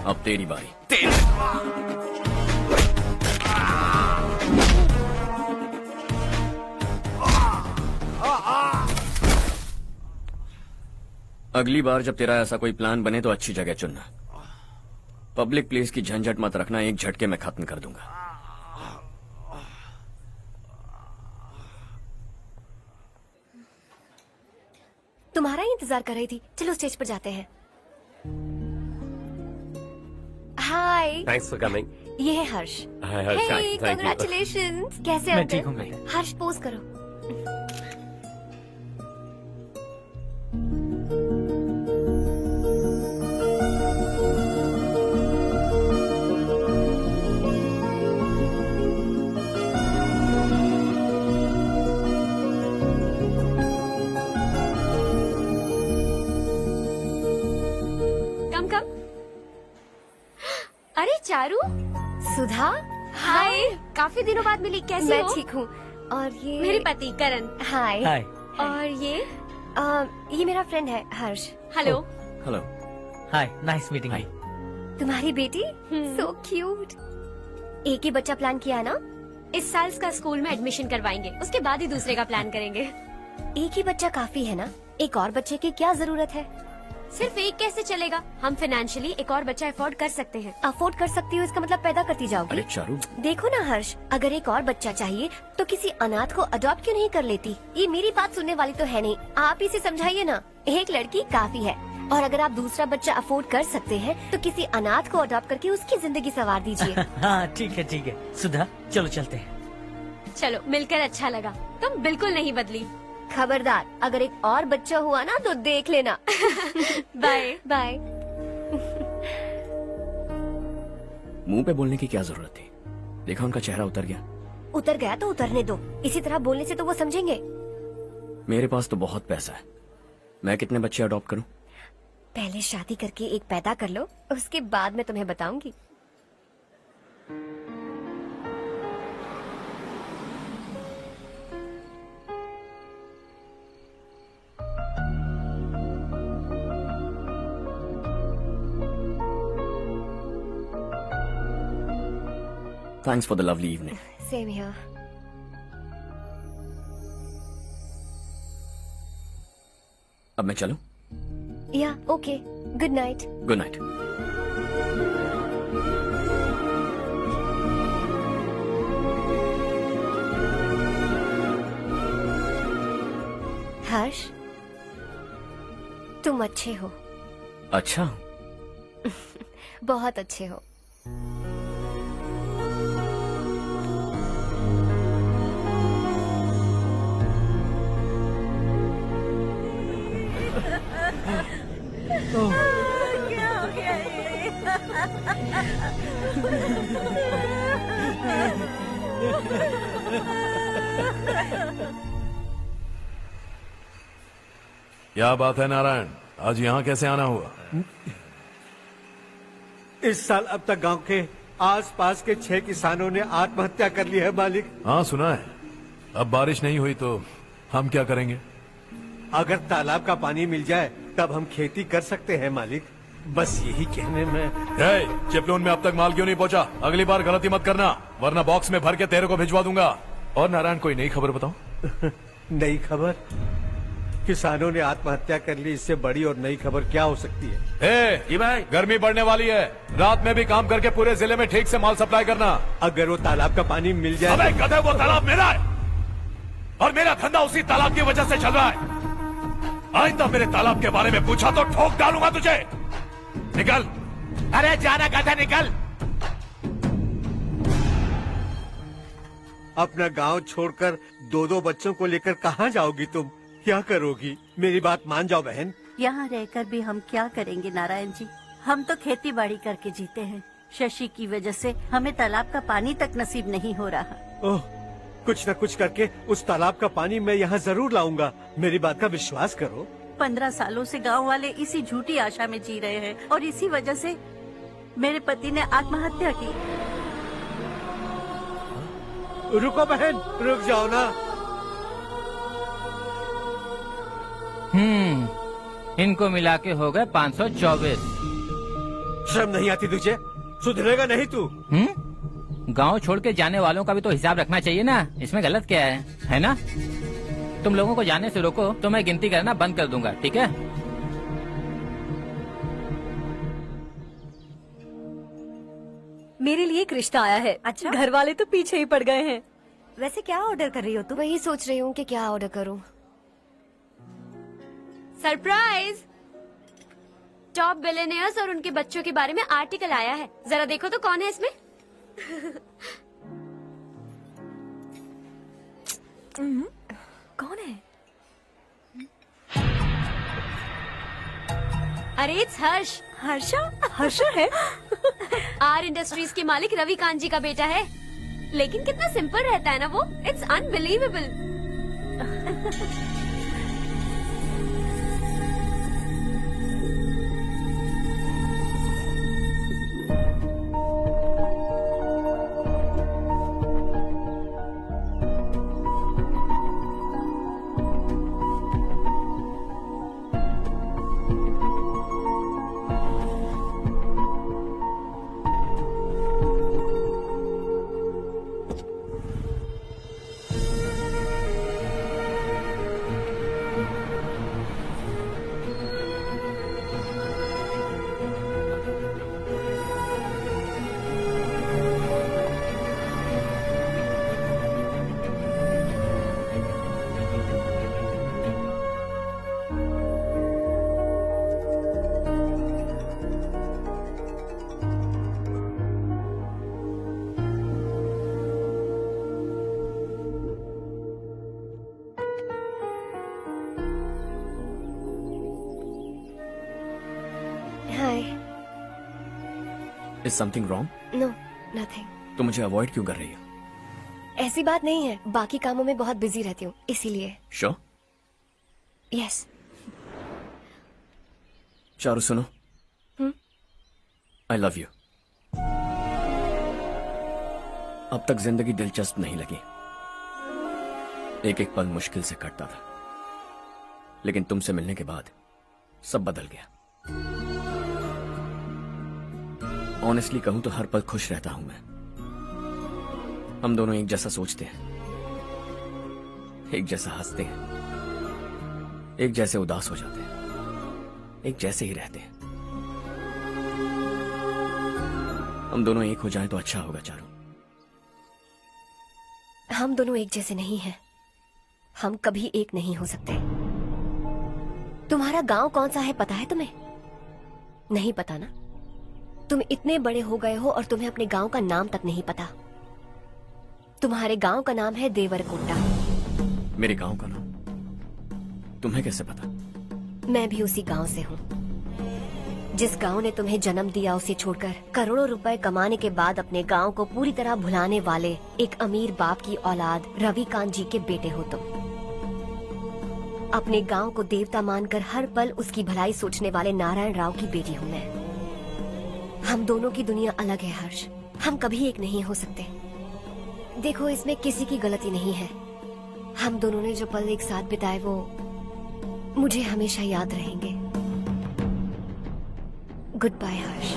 अब तेरी बारी। अगली बार जब तेरा ऐसा कोई प्लान बने तो अच्छी जगह चुनना। पब्लिक प्लेस की झंझट मत रखना, एक झटके में खत्म कर दूंगा। तुम्हारा ही इंतजार कर रही थी। चलो स्टेज पर जाते हैं। हाय। Thanks for coming. ये है Harsh. Hi Harsh, thank you. Congratulations. कैसे हो मैं अंकल? ठीक हूँ बेटा। हर्ष पोज करो। कम कम। अरे चारू। सुधा। हाय। काफी दिनों बाद मिली, कैसी मैं हो? ठीक हूँ। और ये मेरे पति करण। हाय। हाय। और ये मेरा फ्रेंड है Harsh. Hello. Hello. Hi, nice meeting you. तुम्हारी बेटी सो क्यूट। एक ही बच्चा प्लान किया है ना? इस साल इसका स्कूल में एडमिशन करवाएंगे, उसके बाद ही दूसरे का प्लान करेंगे। एक ही बच्चा काफी है ना? एक और बच्चे की क्या जरूरत है? सिर्फ एक कैसे चलेगा? हम फाइनेंशियली एक और बच्चा अफोर्ड कर सकते हैं। अफोर्ड कर सकती हो इसका मतलब पैदा करती जाओगी? अरे चारू, देखो ना हर्ष, अगर एक और बच्चा चाहिए तो किसी अनाथ को अडॉप्ट क्यों नहीं कर लेती? ये मेरी बात सुनने वाली तो है नहीं, आप इसे समझाइए ना। एक लड़की काफी है, और अगर आप दूसरा बच्चा अफोर्ड कर सकते हैं तो किसी अनाथ को अडॉप्ट करके उसकी जिंदगी संवार दीजिए। हाँ ठीक है सुधा, चलो चलते हैं। चलो, मिलकर अच्छा लगा। तुम बिल्कुल नहीं बदली। खबरदार, अगर एक और बच्चा हुआ ना तो देख लेना। Bye bye. मुंह पे बोलने की क्या जरूरत थी? देखा उनका चेहरा उतर गया। उतर गया तो उतरने दो, इसी तरह बोलने से तो वो समझेंगे। मेरे पास तो बहुत पैसा है, मैं कितने बच्चे अडॉप्ट करूं? पहले शादी करके एक पैदा कर लो, उसके बाद मैं तुम्हें बताऊंगी। Thanks for the lovely evening. Same here. अब मैं चलूं? Yeah, okay. Good night. Good night. हर्ष, तुम अच्छे हो। अच्छा। बहुत अच्छे हो। क्या हो गया ये? क्या बात है नारायण, आज यहाँ कैसे आना हुआ? इस साल अब तक गांव के आसपास के 6 किसानों ने आत्महत्या कर ली है मालिक। हाँ सुना है। अब बारिश नहीं हुई तो हम क्या करेंगे? अगर तालाब का पानी मिल जाए तब हम खेती कर सकते हैं मालिक। बस यही कहने में। चिपलून में अब तक माल क्यों नहीं पहुंचा? अगली बार गलती मत करना, वरना बॉक्स में भर के तेरे को भिजवा दूंगा। और नारायण, कोई नई खबर बताओ। नई खबर? किसानों ने आत्महत्या कर ली, इससे बड़ी और नई खबर क्या हो सकती है? जी भाई, गर्मी बढ़ने वाली है, रात में भी काम करके पूरे जिले में ठीक से माल सप्लाई करना। अगर वो तालाब का पानी मिल जाए। अबे गधे, वो तालाब मेरा है और मेरा धंधा उसी तालाब की वजह से चल रहा है। आइंदा मेरे तालाब के बारे में पूछा तो ठोक डालूंगा तुझे। निकल। अरे जाना गधा, निकल। अपना गांव छोड़कर 2-2 बच्चों को लेकर कहाँ जाओगी तुम? क्या करोगी? मेरी बात मान जाओ बहन। यहाँ रहकर भी हम क्या करेंगे नारायण जी? हम तो खेती बाड़ी करके जीते हैं। शशि की वजह से हमें तालाब का पानी तक नसीब नहीं हो रहा। ओह, कुछ न कुछ करके उस तालाब का पानी मैं यहाँ जरूर लाऊंगा। मेरी बात का विश्वास करो। 15 सालों से गांव वाले इसी झूठी आशा में जी रहे हैं और इसी वजह से मेरे पति ने आत्महत्या की। रुको बहन, रुक जाओ ना। इनको मिला के हो गए 524। शर्म नहीं आती तुझे? सुधरेगा नहीं तू? गांव छोड़ के जाने वालों का भी तो हिसाब रखना चाहिए ना। इसमें गलत क्या है ना? तुम लोगों को जाने से रोको तो मैं गिनती करना बंद कर दूंगा, ठीक है? मेरे लिए एक रिश्ता आया है। अच्छा? घर वाले तो पीछे ही पड़ गए हैं। वैसे क्या ऑर्डर कर रही हो तुम? वही सोच रही हूँ कि क्या ऑर्डर करूँ। सरप्राइज! टॉप बिलियनियर्स और उनके बच्चों के बारे में आर्टिकल आया है। जरा देखो तो कौन है इसमें। कौन है? अरे इट्स हर्ष। हर्षा है? आर इंडस्ट्रीज के मालिक रवि कांत जी का बेटा है। लेकिन कितना सिंपल रहता है ना वो। It's unbelievable. Is something wrong? No, nothing. तो मुझे अवॉइड क्यों कर रही हो? ऐसी बात नहीं है, बाकी कामों में बहुत बिजी रहती हूँ इसीलिए। Sure? यस। चारू सुनो। I love you. अब तक जिंदगी दिलचस्प नहीं लगी। एक एक पल मुश्किल से कटता था, लेकिन तुमसे मिलने के बाद सब बदल गया। ऑनेस्टली कहूं तो हर पल खुश रहता हूं मैं। हम दोनों एक जैसा सोचते हैं, एक जैसा हंसते हैं, एक जैसे उदास हो जाते हैं, एक जैसे ही रहते हैं। हम दोनों एक हो जाएं तो अच्छा होगा चारू। हम दोनों एक जैसे नहीं हैं। हम कभी एक नहीं हो सकते। तुम्हारा गांव कौन सा है पता है तुम्हें? नहीं पता ना? तुम इतने बड़े हो गए हो और तुम्हें अपने गांव का नाम तक नहीं पता। तुम्हारे गांव का नाम है देवरकोटा। मेरे गांव का नाम तुम्हें कैसे पता? मैं भी उसी गांव से हूँ। जिस गांव ने तुम्हें जन्म दिया उसे छोड़कर करोड़ों रुपए कमाने के बाद अपने गांव को पूरी तरह भुलाने वाले एक अमीर बाप की औलाद रवि कांत जी के बेटे हो तुम। अपने गांव को देवता मानकर हर पल उसकी भलाई सोचने वाले नारायण राव की बेटी हूँ मैं। हम दोनों की दुनिया अलग है हर्ष, हम कभी एक नहीं हो सकते। देखो, इसमें किसी की गलती नहीं है। हम दोनों ने जो पल एक साथ बिताए वो मुझे हमेशा याद रहेंगे। गुड बाय हर्ष।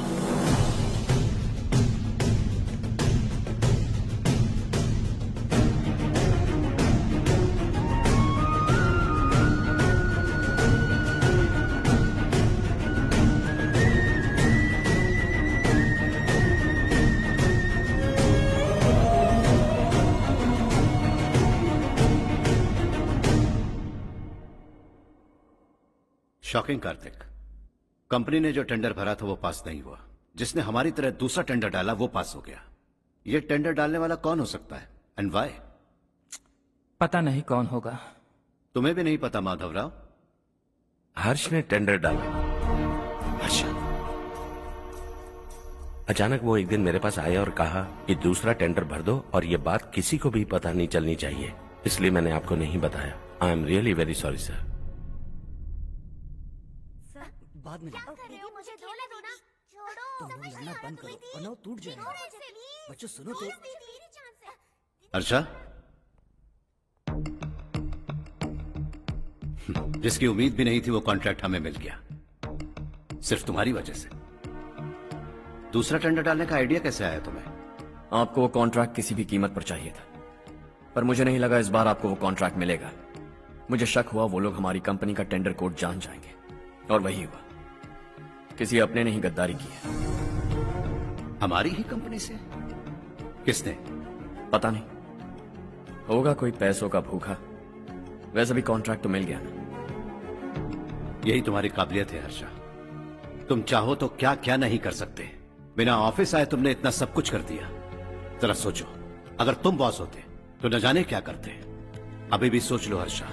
शॉकिंग कार्तिक, कंपनी ने जो टेंडर भरा था वो पास नहीं हुआ। जिसने हमारी तरह दूसरा टेंडर डाला वो पास हो गया। ये टेंडर डालने वाला कौन हो सकता है एंड व्हाई? पता नहीं कौन होगा। तुम्हें भी नहीं पता माधवराव? हर्ष ने टेंडर डाला। अच्छा। अचानक वो एक दिन मेरे पास आया और कहा कि दूसरा टेंडर भर दो और ये बात किसी को भी पता नहीं चलनी चाहिए, इसलिए मैंने आपको नहीं बताया। I am really very sorry sir. बाद में मुझे धोने दो ना। तुम लोग लड़ना बंद करो वरना वो टूट जाएगा। बच्चों सुनो तो। अर्षा, जिसकी उम्मीद भी नहीं थी वो कॉन्ट्रैक्ट हमें मिल गया, सिर्फ तुम्हारी वजह से। दूसरा टेंडर डालने का आइडिया कैसे आया तुम्हें? आपको वो कॉन्ट्रैक्ट किसी भी कीमत पर चाहिए था, पर मुझे नहीं लगा इस बार आपको वो कॉन्ट्रैक्ट मिलेगा। मुझे शक हुआ वो लोग हमारी कंपनी का टेंडर कोड जान जाएंगे, और वही हुआ। किसी अपने ने ही गद्दारी की है। हमारी ही कंपनी से? किसने? पता नहीं, होगा कोई पैसों का भूखा। वैसे भी कॉन्ट्रैक्ट तो मिल गया ना। यही तुम्हारी काबिलियत है हर्षा, तुम चाहो तो क्या क्या नहीं कर सकते। बिना ऑफिस आए तुमने इतना सब कुछ कर दिया। जरा सोचो, अगर तुम बॉस होते तो न जाने क्या करते। अभी भी सोच लो हर्षा।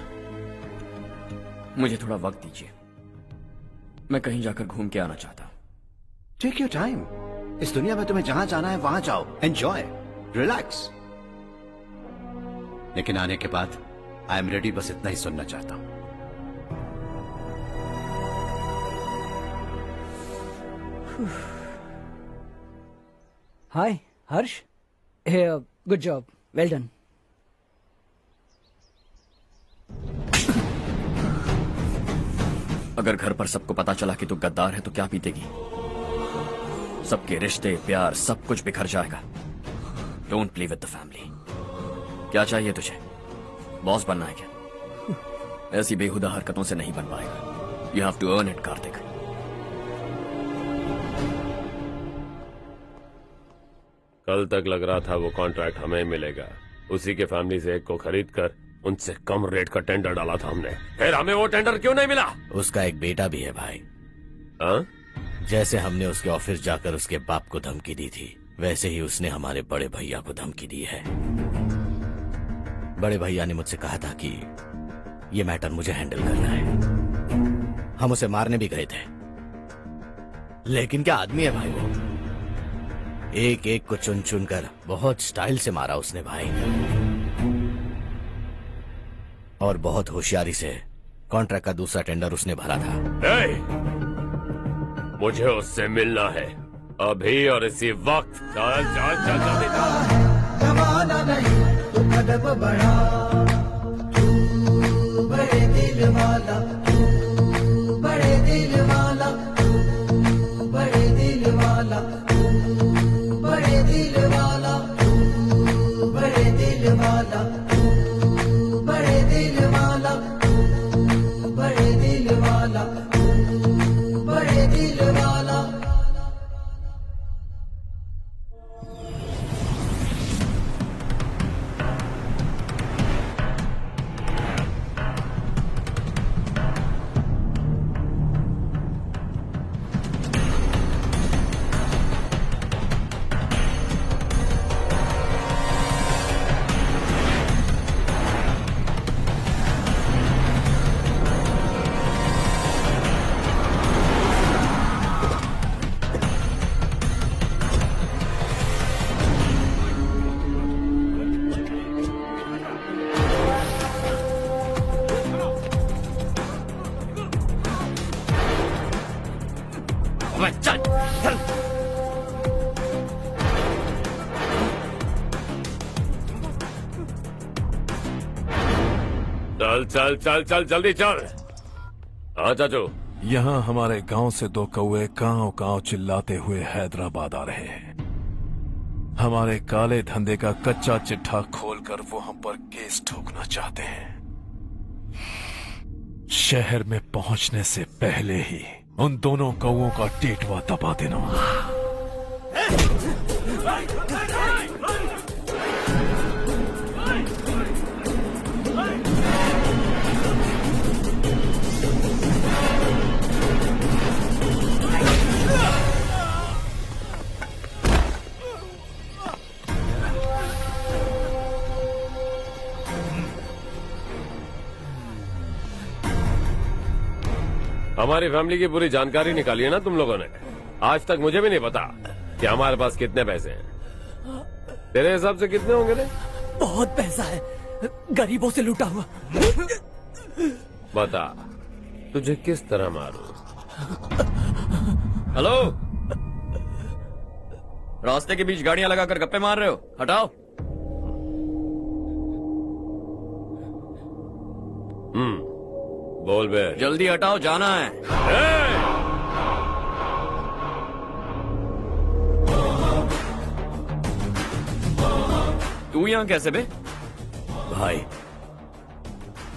मुझे थोड़ा वक्त दीजिए, मैं कहीं जाकर घूम के आना चाहता हूं। Take your time. इस दुनिया में तुम्हें जहां जाना है वहां जाओ, एंजॉय, रिलैक्स। लेकिन आने के बाद आई एम रेडी, बस इतना ही सुनना चाहता हूं। हाय हर्ष, गुड जॉब, वेल डन। अगर घर पर सबको पता चला कि तू गद्दार है तो क्या पीतेगी? सबके रिश्ते, प्यार, सब कुछ बिखर जाएगा। Don't play with the family. क्या चाहिए तुझे? बॉस बनना है क्या? ऐसी बेहुदा हरकतों से नहीं बन पाएगा। You have to earn it Kartik. कल तक लग रहा था वो कॉन्ट्रैक्ट हमें मिलेगा, उसी के फैमिली से एक को खरीद कर उनसे कम रेट का टेंडर डाला था हमने, फिर हमें वो टेंडर क्यों नहीं मिला? उसका एक बेटा भी है भाई। हाँ? जैसे हमने उसके ऑफिस जाकर उसके बाप को धमकी दी थी, वैसे ही उसने हमारे बड़े भैया को धमकी दी है। बड़े भैया ने मुझसे कहा था कि ये मैटर मुझे हैंडल करना है। हम उसे मारने भी गए थे, लेकिन क्या आदमी है भाई वो। एक एक को चुन चुन कर बहुत स्टाइल से मारा उसने भाई, और बहुत होशियारी से कॉन्ट्रैक्ट का दूसरा टेंडर उसने भरा था। मुझे उससे मिलना है अभी और इसी वक्त। चल चल चल जल्दी चल। जमाना नहीं तो कदम बढ़ा, तू बड़े दिल वाला, तू बड़े दिल वाला, तू बड़े दिल वाला, तू बड़े दिल वाला, तू बड़े दिल वाला, तू बड़े दिल वाला, तू बड़े दिल वाला, तू बड़े दिल वाला। अबे चल चल। चल चल चल चल जल्दी चल। हाँ चाचू। यहाँ हमारे गांव से 2 कौवे कांव कांव चिल्लाते हुए हैदराबाद आ रहे हैं। हमारे काले धंधे का कच्चा चिट्ठा खोलकर वो हम पर केस ठोकना चाहते हैं। शहर में पहुंचने से पहले ही उन दोनों कौवों का टेटवा दबा देना। हमारी फैमिली की पूरी जानकारी निकाली है ना तुम लोगों ने। आज तक मुझे भी नहीं पता कि हमारे पास कितने पैसे हैं। तेरे हिसाब से कितने होंगे रे? बहुत पैसा है, गरीबों से लूटा हुआ। बता तुझे किस तरह मारूं? हेलो, रास्ते के बीच गाड़ियां लगाकर गप्पे मार रहे हो? हटाओ। बोल बे। जल्दी हटाओ, जाना है। तू यहाँ कैसे बे? भाई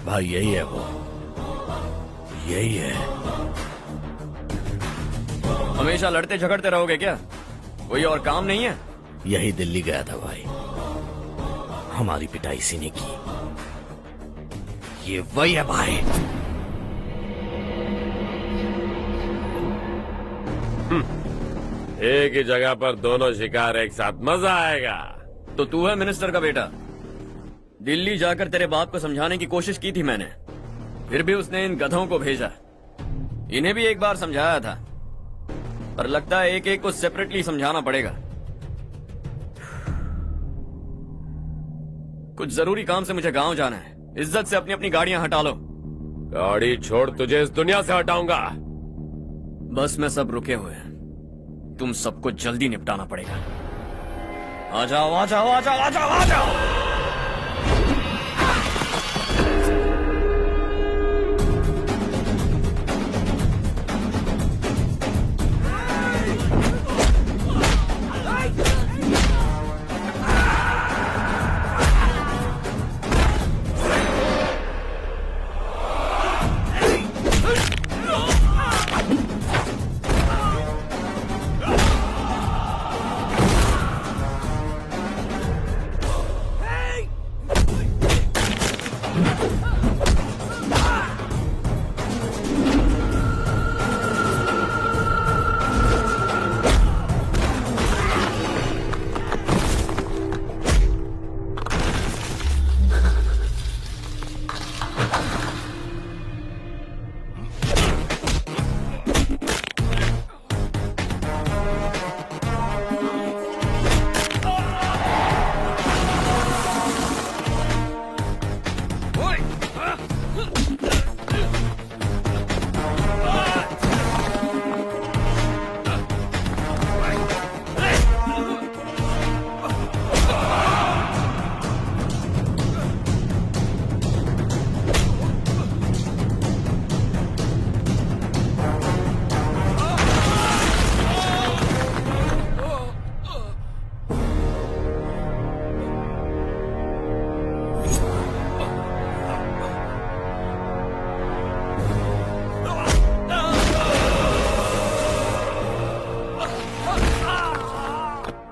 भाई यही है वो, यही है। हमेशा लड़ते झगड़ते रहोगे क्या? कोई और काम नहीं है? यही दिल्ली गया था भाई, हमारी पिटाई इसी ने की। ये वही है भाई। एक ही जगह पर दोनों शिकार एक साथ, मजा आएगा। तो तू है मिनिस्टर का बेटा? दिल्ली जाकर तेरे बाप को समझाने की कोशिश की थी मैंने, फिर भी उसने इन गधों को भेजा। इन्हें भी एक बार समझाया था, पर लगता है एक एक को सेपरेटली समझाना पड़ेगा। कुछ जरूरी काम से मुझे गांव जाना है। इज्जत से अपनी अपनी गाड़ियां हटा लो। गाड़ी छोड़, तुझे इस दुनिया से हटाऊंगा। बस में सब रुके हुए हैं, तुम सबको जल्दी निपटाना पड़ेगा। आ जाओ आ जाओ आ जाओ आ जाओ आ जाओ।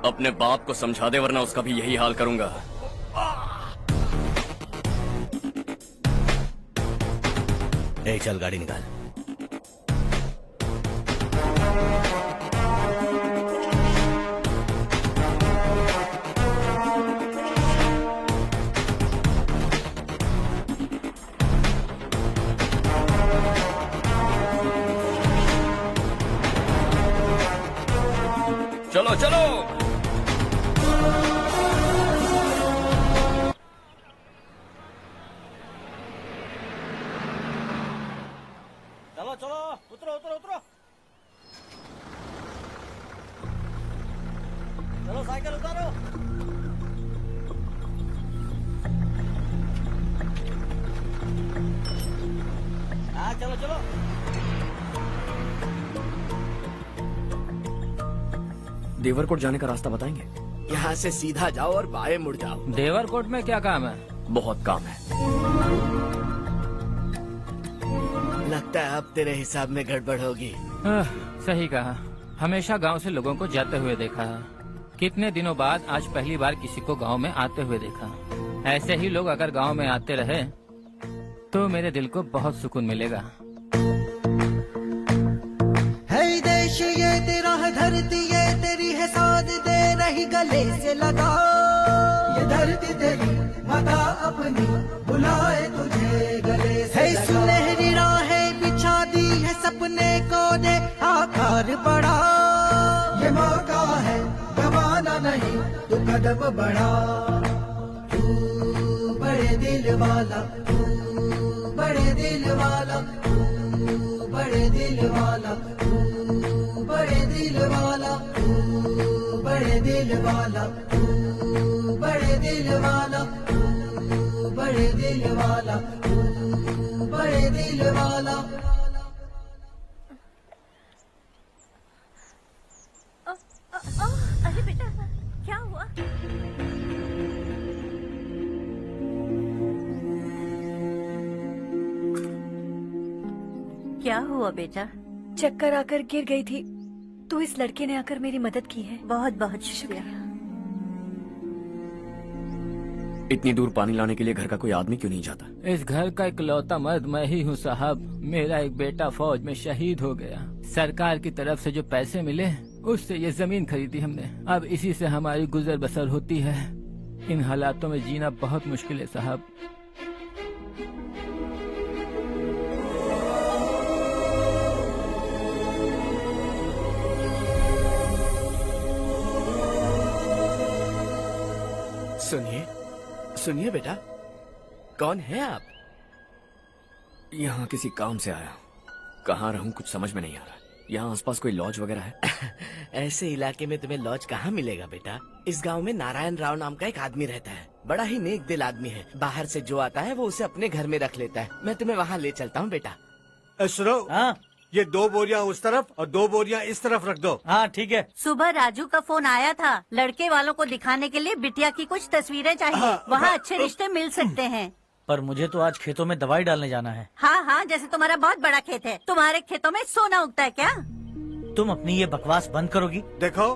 अपने बाप को समझा दे, वरना उसका भी यही हाल करूंगा। चल गाड़ी निकाल। चलो चलो। चलो चलो, उतरो उतरो उतरो। चलो चलो। देवरकोट जाने का रास्ता बताएंगे? यहाँ से सीधा जाओ और बाएं मुड़ जाओ। देवरकोट में क्या काम है? बहुत काम है। लगता है अब तेरे हिसाब में गड़बड़ होगी। सही कहा। हमेशा गांव से लोगों को जाते हुए देखा है। कितने दिनों बाद आज पहली बार किसी को गांव में आते हुए देखा। ऐसे ही लोग अगर गांव में आते रहे तो मेरे दिल को बहुत सुकून मिलेगा। है देश ये तेरा है, धरती ये तेरी है, साथ दे रही गले से लगा। ये धरती तेरी माता अपनी बुलाए तुझे गले से लगा। सुनहरी राहें बिछा दी है, सपने को दे आकार बढ़ा। ये मौका है गवाना नहीं, तू कदम बढ़ा। तू बड़े दिल वाला, तू बड़े दिल वाला, तू बड़े दिल वाला, तू बड़े दिल वाला, तू बड़े दिल वाला, तू बड़े दिल वाला, तू बड़े दिल वाला, तू बड़े दिल वाला। अरे बेटा क्या हुआ? क्या हुआ बेटा? चक्कर आकर गिर गई थी, तो इस लड़के ने आकर मेरी मदद की है। बहुत बहुत शुक्रिया। इतनी दूर पानी लाने के लिए घर का कोई आदमी क्यों नहीं जाता? इस घर का इकलौता मर्द मैं ही हूँ साहब। मेरा एक बेटा फौज में शहीद हो गया। सरकार की तरफ से जो पैसे मिले उससे ये जमीन खरीदी हमने। अब इसी से हमारी गुजर बसर होती है। इन हालातों में जीना बहुत मुश्किल है साहब। सुनिए सुनिए बेटा, कौन है आप? यहाँ किसी काम से आया। कहाँ रहूं कुछ समझ में नहीं आ रहा। यहाँ आसपास कोई लॉज वगैरह है? ऐसे इलाके में तुम्हें लॉज कहाँ मिलेगा बेटा? इस गांव में नारायण राव नाम का एक आदमी रहता है। बड़ा ही नेक दिल आदमी है। बाहर से जो आता है वो उसे अपने घर में रख लेता है। मैं तुम्हें वहाँ ले चलता हूँ बेटा। सुनो, ये 2 बोरियां उस तरफ और 2 बोरियां इस तरफ रख दो। हाँ ठीक है। सुबह राजू का फोन आया था, लड़के वालों को दिखाने के लिए बिटिया की कुछ तस्वीरें चाहिए। वहाँ अच्छे रिश्ते मिल सकते हैं। पर मुझे तो आज खेतों में दवाई डालने जाना है। हाँ हाँ, जैसे तुम्हारा बहुत बड़ा खेत है। तुम्हारे खेतों में सोना उगता है क्या? तुम अपनी ये बकवास बंद करोगी? देखो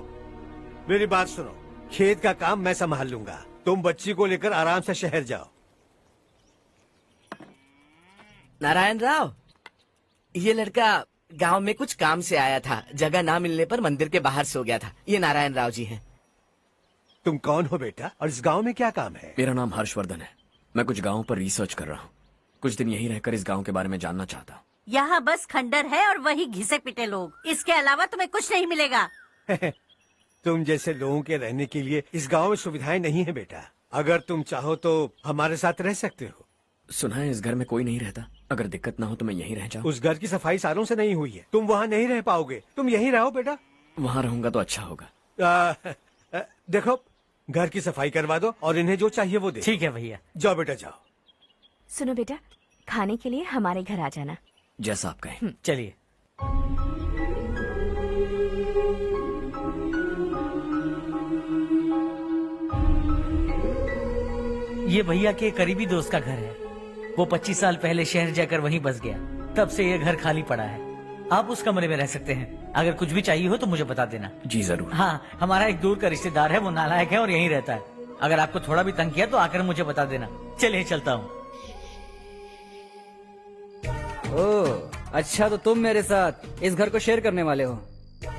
मेरी बात सुनो, खेत का काम मैं संभाल लूंगा। तुम बच्ची को लेकर आराम से शहर जाओ। नारायण राव, ये लड़का गांव में कुछ काम से आया था। जगह ना मिलने पर मंदिर के बाहर सो गया था। ये नारायण राव जी हैं। तुम कौन हो बेटा और इस गांव में क्या काम है? मेरा नाम हर्षवर्धन है। मैं कुछ गाँव पर रिसर्च कर रहा हूँ। कुछ दिन यहीं रहकर इस गाँव के बारे में जानना चाहता हूँ। यहाँ बस खंडर है और वही घिसे पिटे लोग। इसके अलावा तुम्हें कुछ नहीं मिलेगा। तुम जैसे लोगों के रहने के लिए इस गांव में सुविधाएं नहीं है बेटा। अगर तुम चाहो तो हमारे साथ रह सकते हो। सुना है इस घर में कोई नहीं रहता। अगर दिक्कत ना हो तो मैं यहीं रह जाऊँ। उस घर की सफाई सालों से नहीं हुई है। तुम वहाँ नहीं रह पाओगे। तुम यहीं रहो बेटा। वहाँ रहूंगा तो अच्छा होगा। देखो, घर की सफाई करवा दो और इन्हें जो चाहिए वो दे। ठीक है भैया। जाओ बेटा जाओ। सुनो बेटा, खाने के लिए हमारे घर आ जाना। जैसा आप कहें। चलिए। ये भैया के करीबी दोस्त का घर है। वो 25 साल पहले शहर जाकर वहीं बस गया। तब से ये घर खाली पड़ा है। आप उस कमरे में रह सकते हैं। अगर कुछ भी चाहिए हो तो मुझे बता देना। जी जरूर। हाँ, हमारा एक दूर का रिश्तेदार है, वो नालायक है और यहीं रहता है। अगर आपको थोड़ा भी तंग किया तो आकर मुझे बता देना। चलिए चलता हूँ। ओह अच्छा, तो तुम मेरे साथ इस घर को शेयर करने वाले हो।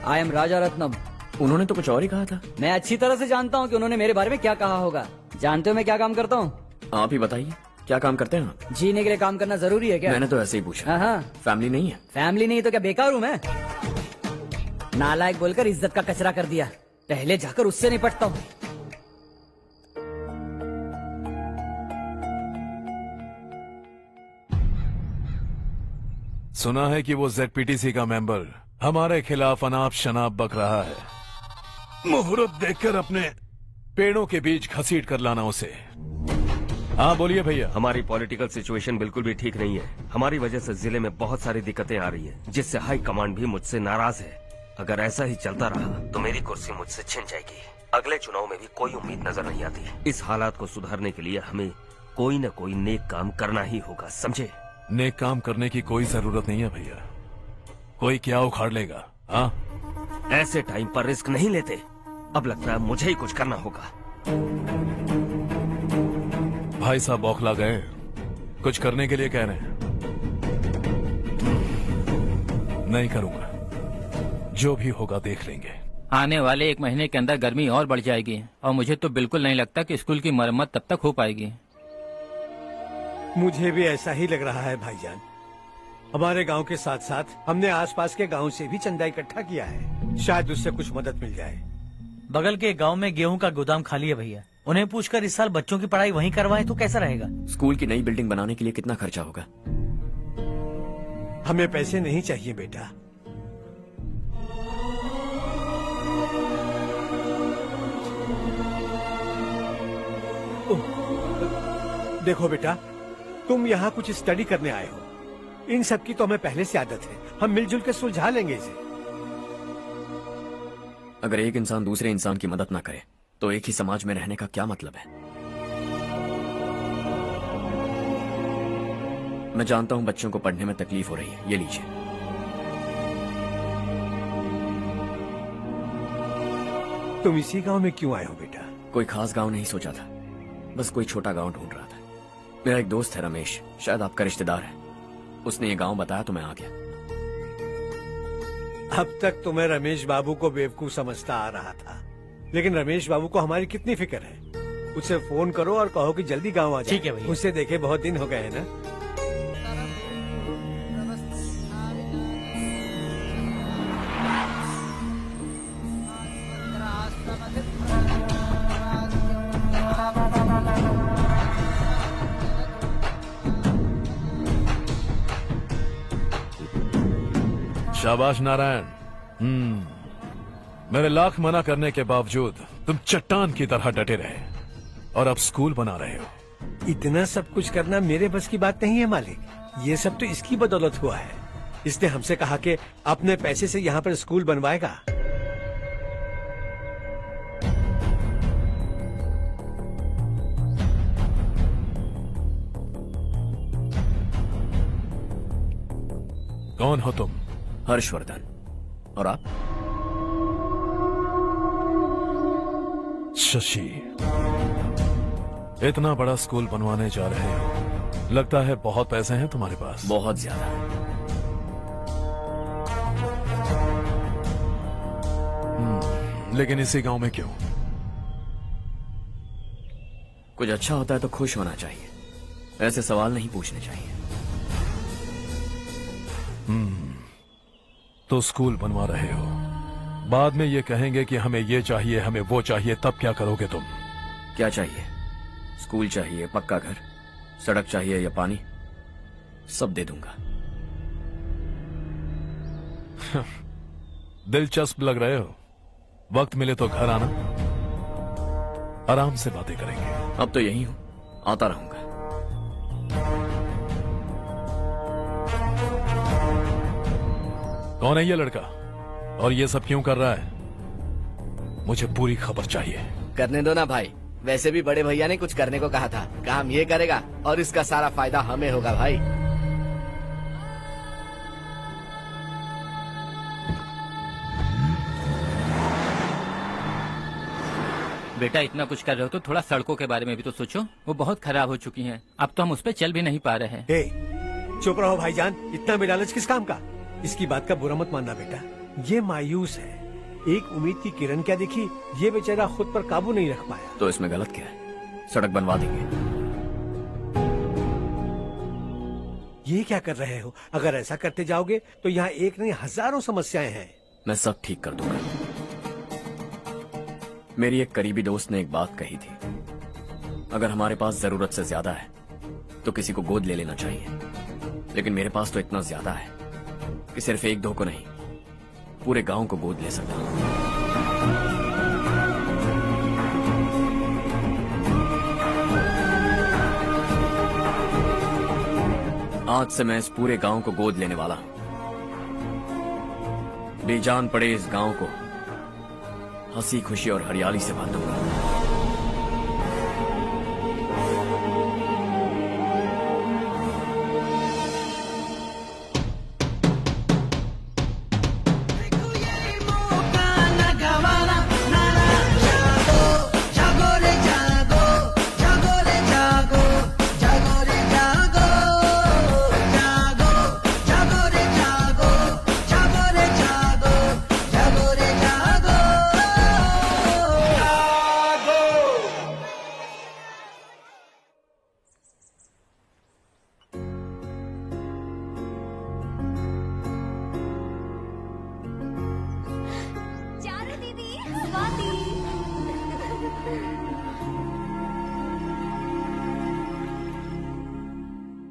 आई एम राजा रत्नम। उन्होंने तो कुछ और ही कहा था। मैं अच्छी तरह से जानता हूँ कि उन्होंने मेरे बारे में क्या कहा होगा। जानते हो मैं क्या काम करता हूँ? आप ही बताइए, क्या काम करते हैं आप? जीने के लिए काम करना जरूरी है क्या? मैंने तो ऐसे ही पूछा। हाँ। फैमिली नहीं है? फैमिली नहीं तो क्या बेकार हूँ मैं? नालायक बोलकर इज्जत का कचरा कर दिया। पहले जाकर उससे निपटता हूँ। सुना है कि वो ZPTC का मेंबर हमारे खिलाफ अनाप शनाप बक रहा है। मुहूर्त देखकर अपने पेड़ों के बीच घसीट कर लाना उसे। हाँ बोलिए भैया। हमारी पॉलिटिकल सिचुएशन बिल्कुल भी ठीक नहीं है। हमारी वजह से जिले में बहुत सारी दिक्कतें आ रही है, जिससे हाई कमांड भी मुझसे नाराज है। अगर ऐसा ही चलता रहा तो मेरी कुर्सी मुझसे छिन जाएगी। अगले चुनाव में भी कोई उम्मीद नजर नहीं आती। इस हालात को सुधारने के लिए हमें कोई न कोई नेक काम करना ही होगा, समझे? नेक काम करने की कोई जरूरत नहीं है भैया, कोई क्या उखाड़ लेगा। हाँ, ऐसे टाइम पर रिस्क नहीं लेते। अब लगता है मुझे ही कुछ करना होगा। भाई साहब बौखला गए, कुछ करने के लिए कह रहे हैं। नहीं करूंगा, जो भी होगा देख लेंगे। आने वाले 1 महीने के अंदर गर्मी और बढ़ जाएगी और मुझे तो बिल्कुल नहीं लगता कि स्कूल की मरम्मत तब तक हो पाएगी। मुझे भी ऐसा ही लग रहा है भाईजान। हमारे गांव के साथ साथ हमने आसपास के गांव से भी चंदा इकट्ठा किया है, शायद उससे कुछ मदद मिल जाए। बगल के गांव में गेहूं का गोदाम खाली है भैया, उन्हें पूछकर इस साल बच्चों की पढ़ाई वहीं करवाएं तो कैसा रहेगा? स्कूल की नई बिल्डिंग बनाने के लिए कितना खर्चा होगा? हमें पैसे नहीं चाहिए बेटा। देखो बेटा, तुम यहाँ कुछ स्टडी करने आए हो, इन सब की तो हमें पहले से आदत है। हम मिलजुल के सुलझा लेंगे इसे। अगर एक इंसान दूसरे इंसान की मदद ना करे तो एक ही समाज में रहने का क्या मतलब है? मैं जानता हूं बच्चों को पढ़ने में तकलीफ हो रही है, ये लीजिए। तुम इसी गांव में क्यों आए हो बेटा? कोई खास गांव नहीं सोचा था, बस कोई छोटा गांव ढूंढ रहा था। मेरा एक दोस्त है रमेश, शायद आपका रिश्तेदार है, उसने ये गांव बताया तो मैं आ गया। अब तक तो मैं रमेश बाबू को बेवकूफ समझता आ रहा था, लेकिन रमेश बाबू को हमारी कितनी फिक्र है। उससे फोन करो और कहो कि जल्दी गांव आ जाए। ठीक है भैया। उससे देखे बहुत दिन हो गए हैं ना। शाबाश नारायण। मेरे लाख मना करने के बावजूद तुम चट्टान की तरह डटे रहे और अब स्कूल बना रहे हो। इतना सब कुछ करना मेरे बस की बात नहीं है मालिक, ये सब तो इसकी बदौलत हुआ है। इसने हमसे कहा कि अपने पैसे से यहाँ पर स्कूल बनवाएगा। कौन हो तुम? हर्षवर्धन। और आप? शशि। इतना बड़ा स्कूल बनवाने जा रहे हो, लगता है बहुत पैसे हैं तुम्हारे पास। बहुत ज्यादा। लेकिन इसी गांव में क्यों? कुछ अच्छा होता है तो खुश होना चाहिए, ऐसे सवाल नहीं पूछने चाहिए। तो स्कूल बनवा रहे हो, बाद में ये कहेंगे कि हमें ये चाहिए, हमें वो चाहिए, तब क्या करोगे तुम? क्या चाहिए? स्कूल चाहिए, पक्का घर, सड़क चाहिए या पानी, सब दे दूंगा। दिलचस्प लग रहे हो। वक्त मिले तो घर आना, आराम से बातें करेंगे। अब तो यही हूं, आता रहूंगा। कौन है ये लड़का और ये सब क्यों कर रहा है? मुझे पूरी खबर चाहिए। करने दो ना भाई, वैसे भी बड़े भैया ने कुछ करने को कहा था, काम ये करेगा और इसका सारा फायदा हमें होगा भाई। बेटा इतना कुछ कर रहे हो तो थोड़ा सड़कों के बारे में भी तो सोचो, वो बहुत खराब हो चुकी हैं। अब तो हम उस पर चल भी नहीं पा रहे हैं। चुप रहो भाईजान, इतना भी लालच किस काम का? इसकी बात का बुरा मत मानना बेटा, ये मायूस है। एक उम्मीद की किरण क्या दिखी, ये बेचारा खुद पर काबू नहीं रख पाया। तो इसमें गलत क्या है? सड़क बनवा देंगे। ये क्या कर रहे हो? अगर ऐसा करते जाओगे तो यहाँ एक नहीं हजारों समस्याएं हैं। मैं सब ठीक कर दूंगा। मेरी एक करीबी दोस्त ने एक बात कही थी, अगर हमारे पास जरूरत से ज्यादा है तो किसी को गोद ले लेना चाहिए, लेकिन मेरे पास तो इतना ज्यादा है कि सिर्फ एक दो को नहीं, पूरे गांव को गोद ले सकता हूं। आज से मैं इस पूरे गांव को गोद लेने वाला हूं। बेजान पड़े इस गांव को हंसी खुशी और हरियाली से भर दूंगा।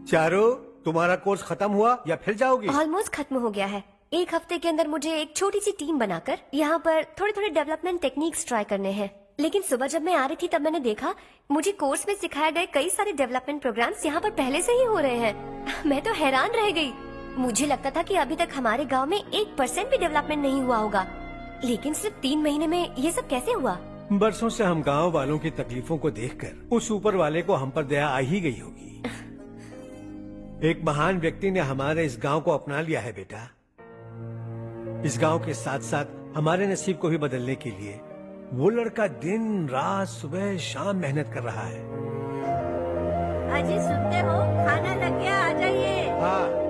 चारू, तुम्हारा कोर्स खत्म हुआ या फिर जाओगी? ऑलमोस्ट खत्म हो गया है। एक हफ्ते के अंदर मुझे एक छोटी सी टीम बनाकर यहाँ पर थोड़े थोड़े डेवलपमेंट टेक्निक्स ट्राई करने हैं। लेकिन सुबह जब मैं आ रही थी तब मैंने देखा मुझे कोर्स में सिखाए गए कई सारे डेवलपमेंट प्रोग्राम्स यहाँ पर पहले से ही हो रहे हैं। मैं तो हैरान रह गई। मुझे लगता था कि अभी तक हमारे गाँव में 1% भी डेवलपमेंट नहीं हुआ होगा, लेकिन सिर्फ 3 महीने में ये सब कैसे हुआ? बरसों से हम गांव वालों की तकलीफों को देखकर उस ऊपर वाले को हम पर दया आ ही गई होगी। एक महान व्यक्ति ने हमारे इस गांव को अपना लिया है बेटा। इस गांव के साथ साथ हमारे नसीब को भी बदलने के लिए वो लड़का दिन रात सुबह शाम मेहनत कर रहा है। अजी सुनते हो, खाना लग गया, आ जाइए। हाँ।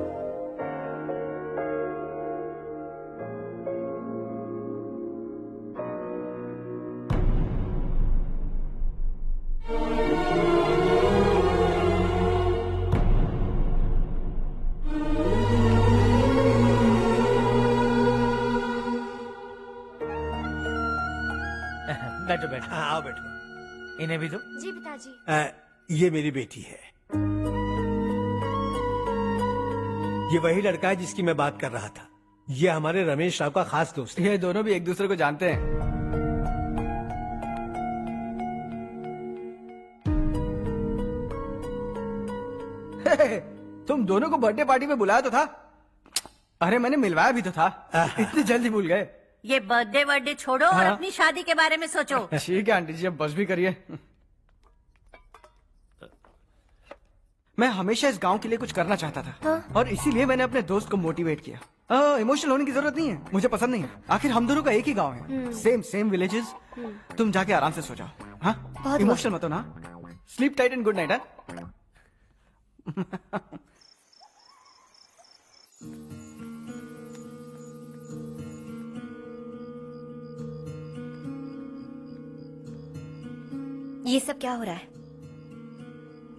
बैठो बैठो। हाँ, आओ बैठो। इन्हें भी दो। जी पिताजी। ये मेरी बेटी है। ये वही लड़का है जिसकी मैं बात कर रहा था। ये हमारे रमेश राव का खास दोस्त है। ये दोनों भी एक दूसरे को जानते हैं। तुम दोनों को बर्थडे पार्टी में बुलाया तो था। अरे मैंने मिलवाया भी तो था। इतनी जल्दी भूल गए। ये बर्थडे छोड़ो और हाँ? अपनी शादी के बारे में सोचो। ठीक है आंटी जी, अब बस भी करिए। मैं हमेशा इस गांव के लिए कुछ करना चाहता था। हाँ? और इसीलिए मैंने अपने दोस्त को मोटिवेट किया। इमोशनल होने की जरूरत नहीं है, मुझे पसंद नहीं है। आखिर हम दोनों का एक ही गांव है, सेम विलेजेस। तुम जाके आराम से सो जाओ। हाँ, इमोशनल मत हो ना। Sleep tight and good night. ये सब क्या हो रहा है?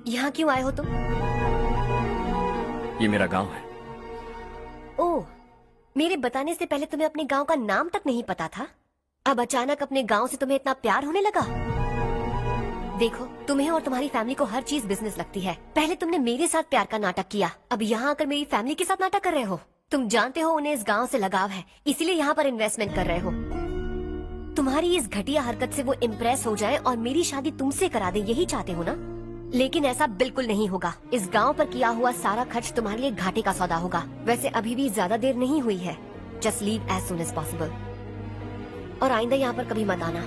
यहाँ क्यों आए हो तुम? ये मेरा गांव है। ओह, मेरे बताने से पहले तुम्हें अपने गांव का नाम तक नहीं पता था? अब अचानक अपने गांव से तुम्हें इतना प्यार होने लगा? देखो, तुम्हें और तुम्हारी फैमिली को हर चीज बिजनेस लगती है। पहले तुमने मेरे साथ प्यार का नाटक किया, अब यहाँ आकर मेरी फैमिली के साथ नाटक कर रहे हो। तुम जानते हो उन्हें इस गांव से लगाव है, इसीलिए यहाँ पर इन्वेस्टमेंट कर रहे हो। तुम्हारी इस घटिया हरकत से वो इम्प्रेस हो जाए और मेरी शादी तुमसे करा दे, यही चाहते हो ना? लेकिन ऐसा बिल्कुल नहीं होगा। इस गांव पर किया हुआ सारा खर्च तुम्हारे लिए घाटे का सौदा होगा। वैसे अभी भी ज्यादा देर नहीं हुई है। Just leave as soon as possible और आइंदा यहाँ पर कभी मत आना।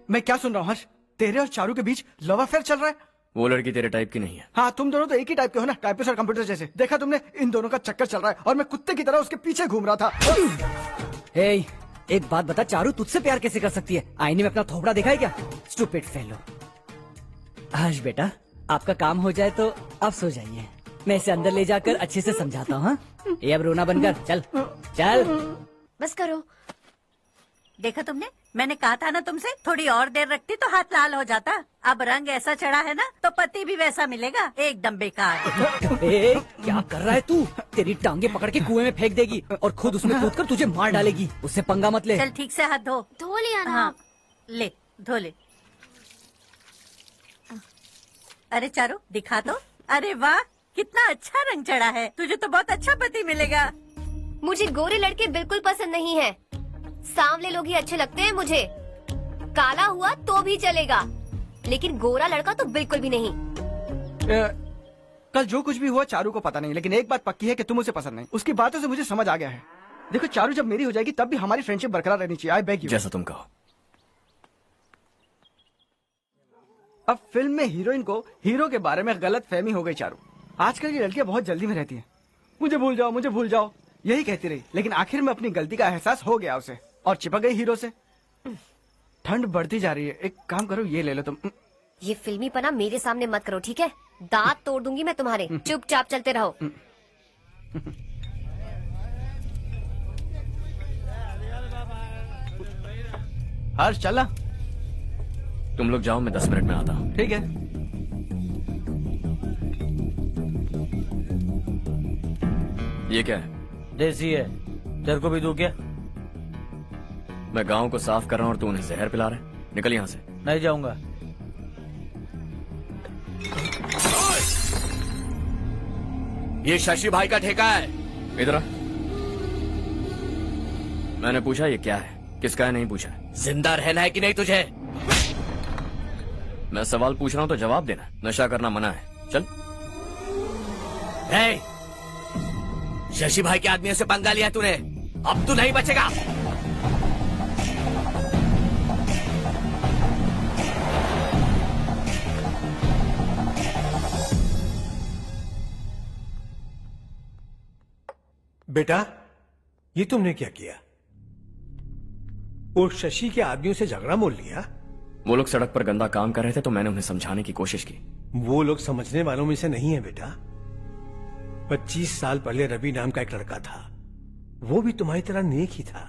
मैं क्या सुन रहा हूँ हर्ष? तेरे और चारू के बीच लव अफेयर चल रहा है? वो लड़की तेरे टाइप की नहीं है। हाँ, तुम दोनों तो एक ही टाइप के हो ना, टाइपिस्ट और कंप्यूटर जैसे। देखा तुमने, इन दोनों का चक्कर चल रहा है और मैं कुत्ते की तरह उसके पीछे घूम रहा था। हे, एक बात बता, चारू तुझसे प्यार कैसे कर सकती है? आईने में अपना थोपड़ा देखा है क्या? Stupid fellow. हर्ष बेटा, आपका काम हो जाए तो आप सो जाइए। मैं इसे अंदर ले जाकर अच्छे से समझाता हूँ। ये अब रोना बंद कर। चल चल, बस करो। देखा तुमने, मैंने कहा था ना तुमसे, थोड़ी और देर रखती तो हाथ लाल हो जाता। अब रंग ऐसा चढ़ा है ना तो पति भी वैसा मिलेगा। एकदम बेकार। ए, क्या कर रहा है तू? तेरी टांगे पकड़ के कुएं में फेंक देगी और खुद उसमें कूदकर तुझे मार डालेगी। उससे पंगा मत ले। चल ठीक से हाथ धो। धो लिया ना। हाँ, ले धो ले। अरे चारू दिखा तो। अरे वाह, कितना अच्छा रंग चढ़ा है। तुझे तो बहुत अच्छा पति मिलेगा। मुझे गोरे लड़के बिल्कुल पसंद नहीं है। सांवले लोग ही अच्छे लगते हैं मुझे। काला हुआ तो भी चलेगा, लेकिन गोरा लड़का तो बिल्कुल भी नहीं। कल जो कुछ भी हुआ चारू को पता नहीं, लेकिन एक बात पक्की है कि तुम उसे पसंद नहीं। उसकी बातों से मुझे समझ आ गया है। देखो चारू जब मेरी हो जाएगी तब भी हमारी फ्रेंडशिप बरकरार रहनी चाहिए। I beg you. जैसा तुम कहो। अब फिल्म में हीरोइन को हीरो के बारे में गलत फहमी हो गई चारू। आजकल की लड़कियां बहुत जल्दी में रहती हैं। मुझे भूल जाओ, मुझे भूल जाओ, यही कहती रही, लेकिन आखिर में अपनी गलती का एहसास हो गया उसे और चिपक गई हीरो से। ठंड बढ़ती जा रही है, एक काम करो ये ले लो तुम। ये फिल्मी पना मेरे सामने मत करो, ठीक है? दांत तोड़ दूंगी मैं तुम्हारे। चुपचाप चलते रहो। हर्ष चला। तुम लोग जाओ, मैं 10 मिनट में आता हूँ। ठीक है। ये क्या है? देसी है, तेरे को भी दूं क्या? मैं गांव को साफ कर रहा हूँ और तू उन्हें जहर पिला रहा है। निकल यहाँ से। नहीं जाऊंगा। ये शशि भाई का ठेका है। इधर आ। मैंने पूछा ये क्या है, किसका है नहीं पूछा। जिंदा रहना है कि नहीं तुझे? मैं सवाल पूछ रहा हूँ तो जवाब देना। नशा करना मना है। चल। हे, शशि भाई के आदमियों से पंगा लिया तूने, अब तू नहीं बचेगा। बेटा, ये तुमने क्या किया? वो शशि के आदमियों से झगड़ा मोल लिया? वो लोग सड़क पर गंदा काम कर रहे थे तो मैंने उन्हें समझाने की कोशिश की। वो लोग समझने वालों में से नहीं है बेटा। 25 साल पहले रवि नाम का एक लड़का था, वो भी तुम्हारी तरह नेक ही था।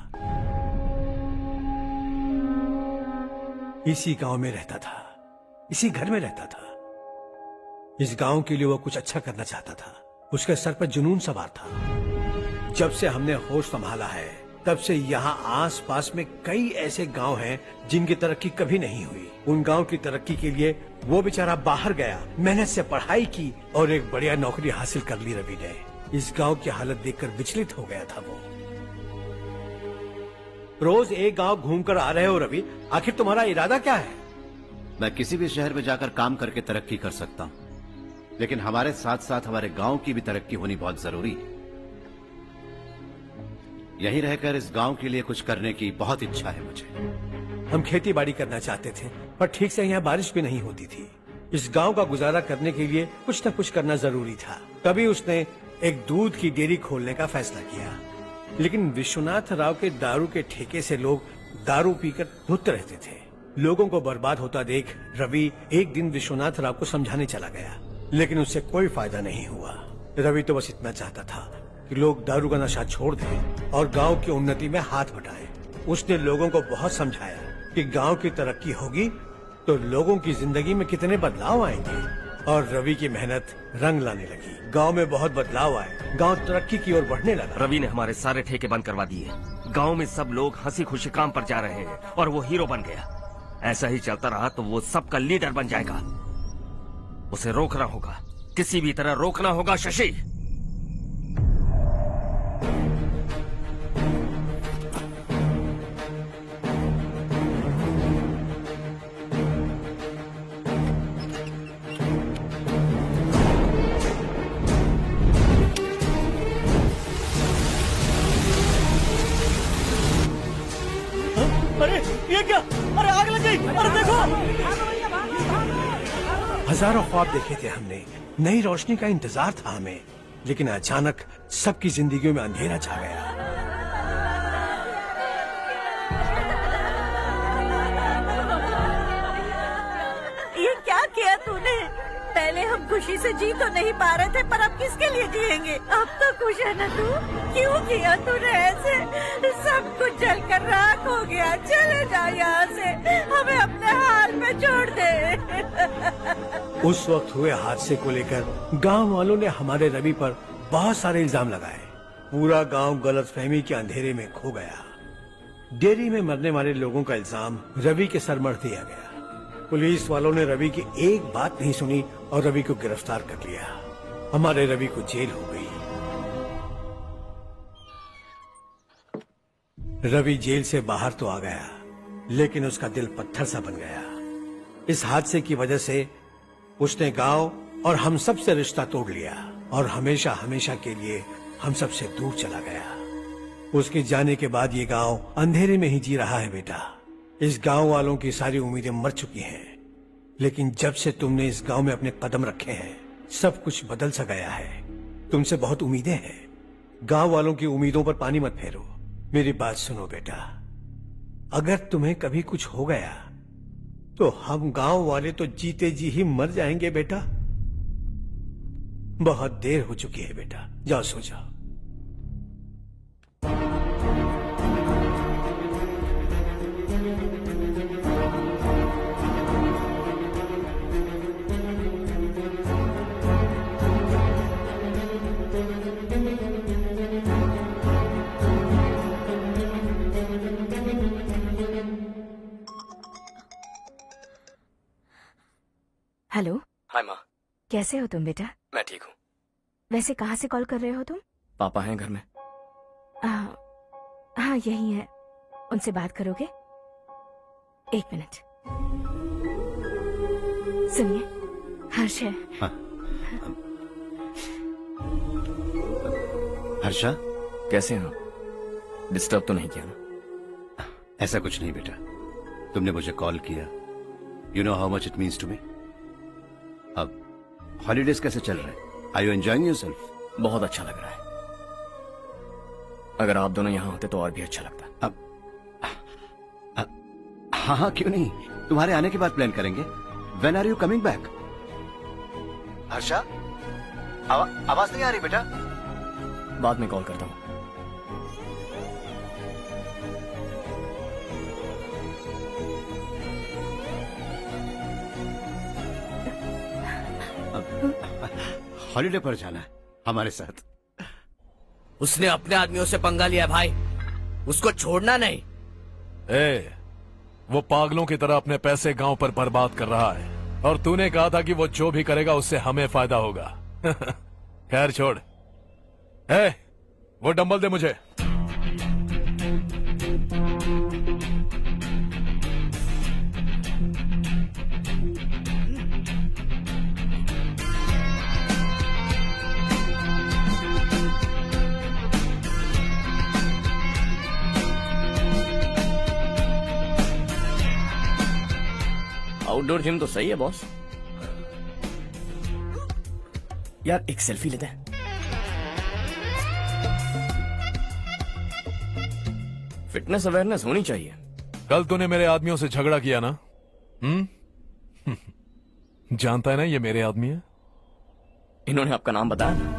इसी गांव में रहता था, इसी घर में रहता था। इस गांव के लिए वो कुछ अच्छा करना चाहता था। उसके सर पर जुनून सवार था। जब से हमने होश संभाला है तब से यहाँ आस पास में कई ऐसे गांव हैं जिनकी तरक्की कभी नहीं हुई। उन गांव की तरक्की के लिए वो बेचारा बाहर गया, मेहनत से पढ़ाई की और एक बढ़िया नौकरी हासिल कर ली रवि ने। इस गांव की हालत देखकर विचलित हो गया था वो। रोज एक गांव घूमकर आ रहे हो रवि, आखिर तुम्हारा इरादा क्या है? मैं किसी भी शहर में जाकर काम करके तरक्की कर सकता हूँ, लेकिन हमारे साथ साथ हमारे गांव की भी तरक्की होनी बहुत जरूरी है। यहीं रहकर इस गांव के लिए कुछ करने की बहुत इच्छा है मुझे। हम खेती बाड़ी करना चाहते थे, पर ठीक से यहाँ बारिश भी नहीं होती थी। इस गांव का गुजारा करने के लिए कुछ न कुछ करना जरूरी था। तभी उसने एक दूध की डेयरी खोलने का फैसला किया। लेकिन विश्वनाथ राव के दारू के ठेके से लोग दारू पीकर धुत रहते थे। लोगों को बर्बाद होता देख रवि एक दिन विश्वनाथ राव को समझाने चला गया, लेकिन उससे कोई फायदा नहीं हुआ। रवि तो बस इतना चाहता था कि लोग दारू का नशा छोड़ दें और गांव की उन्नति में हाथ बटाएं। उसने लोगों को बहुत समझाया कि गांव की तरक्की होगी तो लोगों की जिंदगी में कितने बदलाव आएंगे, और रवि की मेहनत रंग लाने लगी। गांव में बहुत बदलाव आए, गांव तरक्की की ओर बढ़ने लगा। रवि ने हमारे सारे ठेके बंद करवा दिए। गांव में सब लोग हंसी खुशी काम पर जा रहे हैं और वो हीरो बन गया। ऐसा ही चलता रहा तो वो सबका लीडर बन जाएगा। उसे रोकना होगा, किसी भी तरह रोकना होगा शशि। अरे ये क्या? अरे आग लग गई! अरे देखो! हजारों ख्वाब देखे थे हमने, नई रोशनी का इंतजार था हमें, लेकिन अचानक सबकी जिंदगियों में अंधेरा छा गया। ये क्या किया तूने? पहले हम खुशी से जी तो नहीं पा रहे थे, पर अब किसके लिए जिएंगे? अब तो खुश है ना तू? क्यों किया तूने ऐसे? सब कुछ जलकर राख हो गया। चले जा यहाँ से, हमें अपने हाल में छोड़ दे। उस वक्त हुए हादसे को लेकर गांव वालों ने हमारे रवि पर बहुत सारे इल्जाम लगाए। पूरा गांव गलतफहमी के अंधेरे में खो गया। डेयरी में मरने वाले लोगों का इल्जाम रवि के सर मढ़ दिया गया। पुलिस वालों ने रवि की एक बात नहीं सुनी और रवि को गिरफ्तार कर लिया। हमारे रवि को जेल हो गई। रवि जेल से बाहर तो आ गया, लेकिन उसका दिल पत्थर सा बन गया। इस हादसे की वजह से उसने गांव और हम सब से रिश्ता तोड़ लिया और हमेशा हमेशा के लिए हम सब से दूर चला गया। उसके जाने के बाद ये गांव अंधेरे में ही जी रहा है बेटा। इस गांव वालों की सारी उम्मीदें मर चुकी हैं, लेकिन जब से तुमने इस गांव में अपने कदम रखे हैं सब कुछ बदल सा गया है। तुमसे बहुत उम्मीदें हैं। गांव वालों की उम्मीदों पर पानी मत फेरो। मेरी बात सुनो बेटा, अगर तुम्हें कभी कुछ हो गया तो हम गांव वाले तो जीते जी ही मर जाएंगे बेटा। बहुत देर हो चुकी है बेटा, जाओ सो जाओ। हेलो। हाय माँ। कैसे हो तुम बेटा? मैं ठीक हूँ। वैसे कहाँ से कॉल कर रहे हो तुम? पापा हैं घर में। हाँ यही है। उनसे बात करोगे? 1 मिनट। सुनिए, हर्ष है। हाँ। हर्षा, कैसे हैं आप? डिस्टर्ब तो नहीं किया ना? ऐसा कुछ नहीं बेटा, तुमने मुझे कॉल किया। You know how much it means to me. अब हॉलीडेज कैसे चल रहे हैं? Are you enjoying yourself? बहुत अच्छा लग रहा है। अगर आप दोनों यहाँ होते तो और भी अच्छा लगता। हाँ हाँ, क्यों नहीं, तुम्हारे आने के बाद प्लान करेंगे। When are you coming back? Harsha, आवाज नहीं आ रही बेटा। बाद में कॉल करता हूँ। हॉलीडे पर जाना है हमारे साथ। उसने अपने आदमियों से पंगा लिया भाई, उसको छोड़ना नहीं। वो पागलों की तरह अपने पैसे गांव पर बर्बाद कर रहा है और तूने कहा था कि वो जो भी करेगा उससे हमें फायदा होगा। खैर छोड़। वो डंबल दे मुझे। आउटडोर जिम तो सही है बॉस। यार एक सेल्फी लेते हैं। फिटनेस अवेयरनेस होनी चाहिए। कल तूने मेरे आदमियों से झगड़ा किया ना? जानता है ना ये मेरे आदमी है। इन्होंने आपका नाम बताया ना?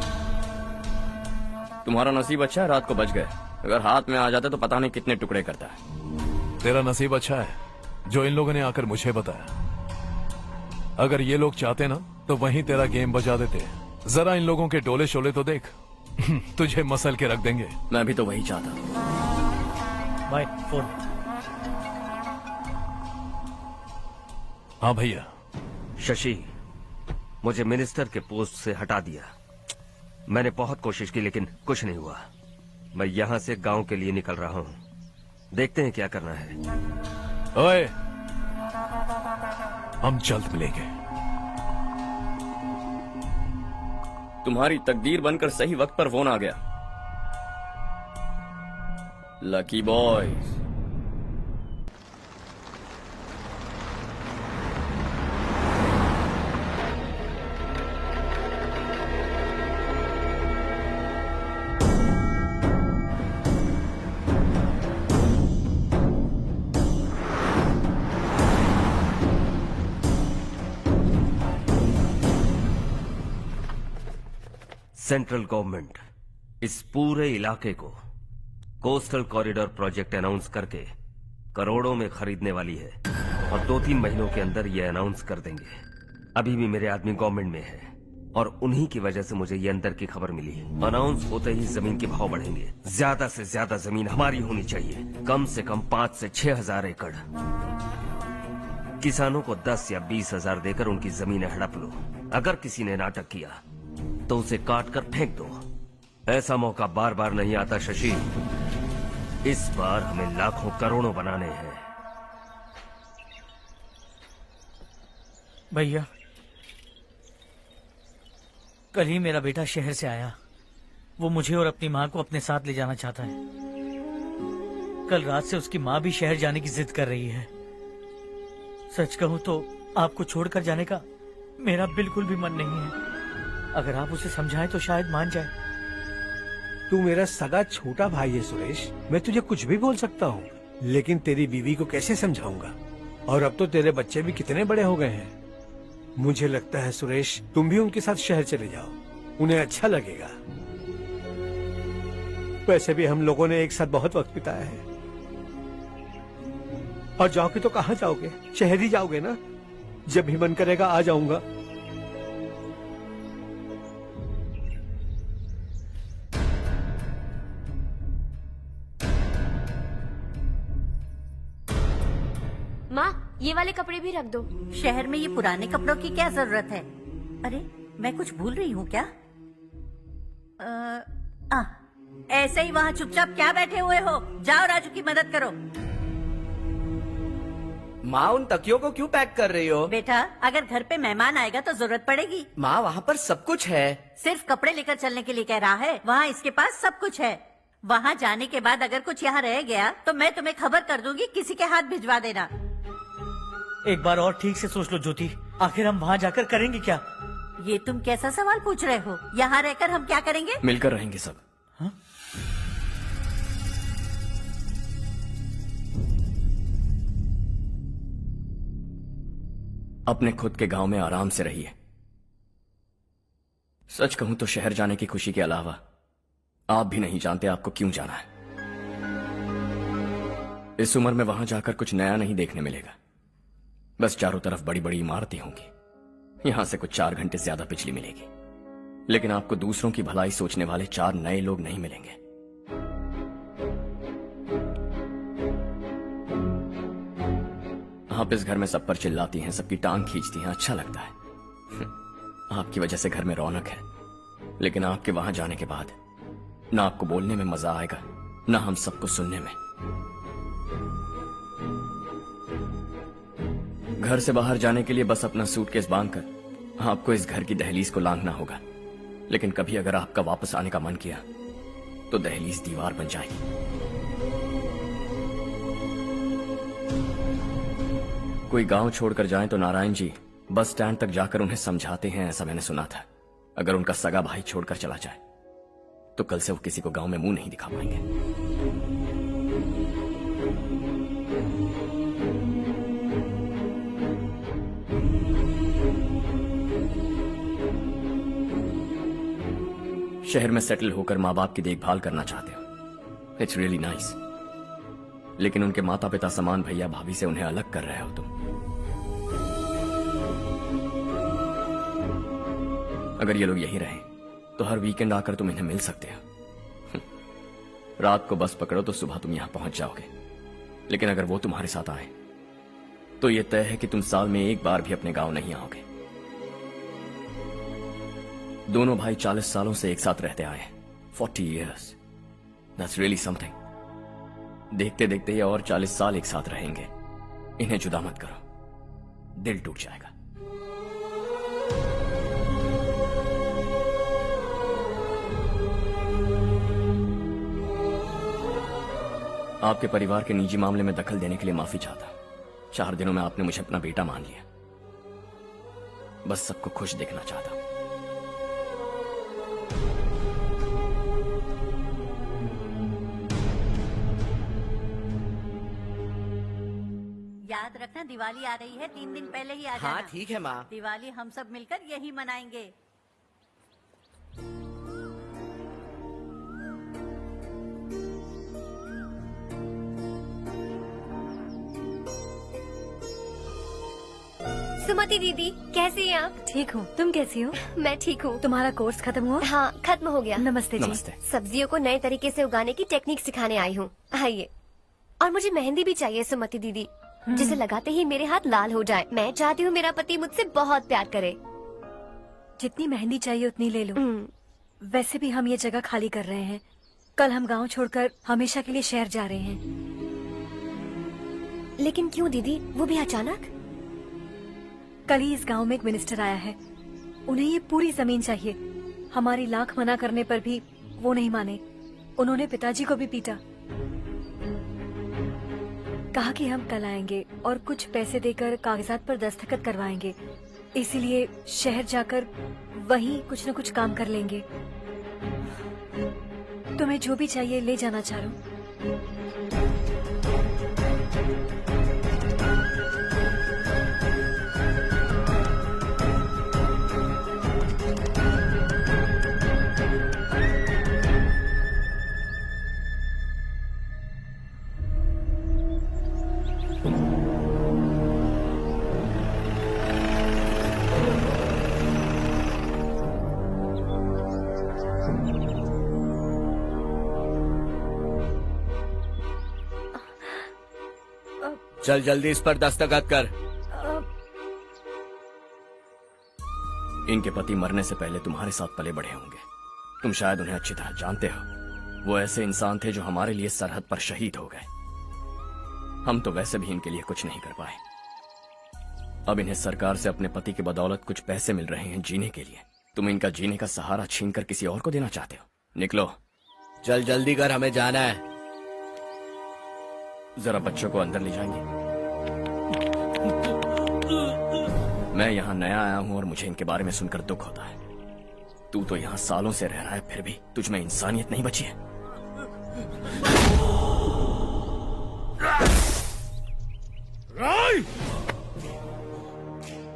तुम्हारा नसीब अच्छा है रात को बच गए, अगर हाथ में आ जाते तो पता नहीं कितने टुकड़े करता है। तेरा नसीब अच्छा है जो इन लोगों ने आकर मुझे बताया। अगर ये लोग चाहते ना तो वहीं तेरा गेम बजा देते। जरा इन लोगों के डोले शोले तो देख। तुझे मसल के रख देंगे। मैं भी तो वही चाहता। Bye phone. हाँ भैया। शशि, मुझे मिनिस्टर के पोस्ट से हटा दिया। मैंने बहुत कोशिश की लेकिन कुछ नहीं हुआ। मैं यहाँ से गांव के लिए निकल रहा हूँ। देखते हैं क्या करना है। ओए, हम जल्द मिलेंगे। तुम्हारी तकदीर बनकर सही वक्त पर फोन आ गया। Lucky boys. सेंट्रल गवर्नमेंट इस पूरे इलाके को कोस्टल कॉरिडोर प्रोजेक्ट अनाउंस करके करोड़ों में खरीदने वाली है और 2-3 महीनों के अंदर ये अनाउंस कर देंगे। अभी भी मेरे आदमी गवर्नमेंट में है और उन्हीं की वजह से मुझे ये अंदर की खबर मिली। अनाउंस होते ही जमीन के भाव बढ़ेंगे। ज्यादा से ज्यादा जमीन हमारी होनी चाहिए, कम से कम 5 से 6 हजार एकड़। किसानों को 10 या 20 हजार देकर उनकी जमीनें हड़प लो। अगर किसी ने नाटक किया तो उसे काट कर फेंक दो। ऐसा मौका बार बार नहीं आता शशि। इस बार हमें लाखों करोड़ों बनाने हैं। भैया, कल ही मेरा बेटा शहर से आया। वो मुझे और अपनी माँ को अपने साथ ले जाना चाहता है। कल रात से उसकी माँ भी शहर जाने की जिद कर रही है। सच कहूँ तो आपको छोड़कर जाने का मेरा बिल्कुल भी मन नहीं है। अगर आप उसे समझाएं तो शायद मान जाए। तू मेरा सगा छोटा भाई है सुरेश, मैं तुझे कुछ भी बोल सकता हूँ, लेकिन तेरी बीवी को कैसे समझाऊंगा? और अब तो तेरे बच्चे भी कितने बड़े हो गए हैं। मुझे लगता है सुरेश, तुम भी उनके साथ शहर चले जाओ, उन्हें अच्छा लगेगा। वैसे भी हम लोगों ने एक साथ बहुत वक्त बिताया है। और जाओगे तो कहाँ जाओगे? शहर ही जाओगे ना? जब भी मन करेगा आ जाऊंगा। माँ, ये वाले कपड़े भी रख दो। शहर में ये पुराने कपड़ों की क्या जरूरत है? अरे मैं कुछ भूल रही हूँ क्या? ऐसे ही वहाँ चुपचाप क्या बैठे हुए हो? जाओ राजू की मदद करो। माँ, उन तकियों को क्यों पैक कर रही हो? बेटा, अगर घर पे मेहमान आएगा तो जरूरत पड़ेगी। माँ, वहाँ पर सब कुछ है। सिर्फ कपड़े लेकर चलने के लिए कह रहा है? वहाँ इसके पास सब कुछ है। वहाँ जाने के बाद अगर कुछ यहाँ रह गया तो मैं तुम्हें खबर कर दूंगी, किसी के हाथ भिजवा देना। एक बार और ठीक से सोच लो ज्योति, आखिर हम वहाँ जाकर करेंगे क्या? ये तुम कैसा सवाल पूछ रहे हो? यहाँ रहकर हम क्या करेंगे? मिलकर रहेंगे सब। हाँ? अपने खुद के गांव में आराम से रहिए। सच कहूं तो शहर जाने की खुशी के अलावा आप भी नहीं जानते आपको क्यों जाना है। इस उम्र में वहां जाकर कुछ नया नहीं देखने मिलेगा। बस चारों तरफ बड़ी बड़ी इमारतें होंगी। यहां से कुछ 4 घंटे ज्यादा बिजली मिलेगी, लेकिन आपको दूसरों की भलाई सोचने वाले 4 नए लोग नहीं मिलेंगे। आप इस घर में सब पर चिल्लाती हैं, सबकी टांग खींचती हैं, अच्छा लगता है। आपकी वजह से घर में रौनक है, लेकिन आपके वहां जाने के बाद ना आपको बोलने में मजा आएगा, ना हम सबको सुनने में। घर से बाहर जाने के लिए बस अपना सूटकेस बांधकर आपको इस घर की दहलीज को लांघना होगा। लेकिन कभी अगर आपका वापस आने का मन किया तो दहलीज दीवार बन जाएगी। कोई गांव छोड़कर जाएं तो नारायण जी बस स्टैंड तक जाकर उन्हें समझाते हैं, ऐसा मैंने सुना था। अगर उनका सगा भाई छोड़कर चला जाए तो कल से वो किसी को गांव में मुंह नहीं दिखा पाएंगे। शहर में सेटल होकर माँ बाप की देखभाल करना चाहते हो, इट्स रियली नाइस। लेकिन उनके माता पिता समान भैया भाभी से उन्हें अलग कर रहे हो तुम। अगर ये लोग यहीं रहें तो हर वीकेंड आकर तुम इन्हें मिल सकते हो। रात को बस पकड़ो तो सुबह तुम यहां पहुंच जाओगे। लेकिन अगर वो तुम्हारे साथ आए तो यह तय है कि तुम साल में एक बार भी अपने गांव नहीं आओगे। दोनों भाई 40 सालों से एक साथ रहते आए, 40 years, that's really something। देखते देखते ये और 40 साल एक साथ रहेंगे। इन्हें जुदा मत करो, दिल टूट जाएगा। आपके परिवार के निजी मामले में दखल देने के लिए माफी चाहता हूं। 4 दिनों में आपने मुझे अपना बेटा मान लिया। बस सबको खुश देखना चाहता हूं। याद रखना, दिवाली आ रही है, 3 दिन पहले ही आ जाना। हाँ ठीक है माँ। दिवाली हम सब मिलकर यही मनाएंगे। सुमति दीदी, कैसी हैं आप? ठीक हूँ, तुम कैसी हो? मैं ठीक हूँ। तुम्हारा कोर्स खत्म हुआ? हाँ, खत्म हो गया। नमस्ते जी। नमस्ते। सब्जियों को नए तरीके से उगाने की टेक्निक सिखाने आई हूँ। आइए। और मुझे मेहंदी भी चाहिए सुमति दीदी, जिसे लगाते ही मेरे हाथ लाल हो जाए। मैं चाहती हूँ मेरा पति मुझसे बहुत प्यार करे। जितनी मेहंदी चाहिए उतनी ले लो। वैसे भी हम ये जगह खाली कर रहे हैं। कल हम गांव छोड़कर हमेशा के लिए शहर जा रहे हैं। लेकिन क्यों दीदी, वो भी अचानक? कल ही इस गांव में एक मिनिस्टर आया है, उन्हें ये पूरी जमीन चाहिए। हमारी लाख मना करने पर भी वो नहीं माने। उन्होंने पिताजी को भी पीटा। कहा कि हम कल आएंगे और कुछ पैसे देकर कागजात पर दस्तखत करवाएंगे। इसीलिए शहर जाकर वहीं कुछ न कुछ काम कर लेंगे। तुम्हें जो भी चाहिए ले जाना चारू। चल जल्दी इस पर दस्तखत कर। इनके पति मरने से पहले तुम्हारे साथ पले बढ़े होंगे। तुम शायद उन्हें अच्छी तरह जानते हो। वो ऐसे इंसान थे जो हमारे लिए सरहद पर शहीद हो गए। हम तो वैसे भी इनके लिए कुछ नहीं कर पाए। अब इन्हें सरकार से अपने पति की बदौलत कुछ पैसे मिल रहे हैं जीने के लिए। तुम इनका जीने का सहारा छीनकर किसी और को देना चाहते हो। निकलो। चल जल्दी कर, हमें जाना है। जरा बच्चों को अंदर ले जाएंगे। मैं यहाँ नया आया हूँ और मुझे इनके बारे में सुनकर दुख होता है। तू तो यहाँ सालों से रह रहा है, फिर भी तुझ में इंसानियत नहीं बची है।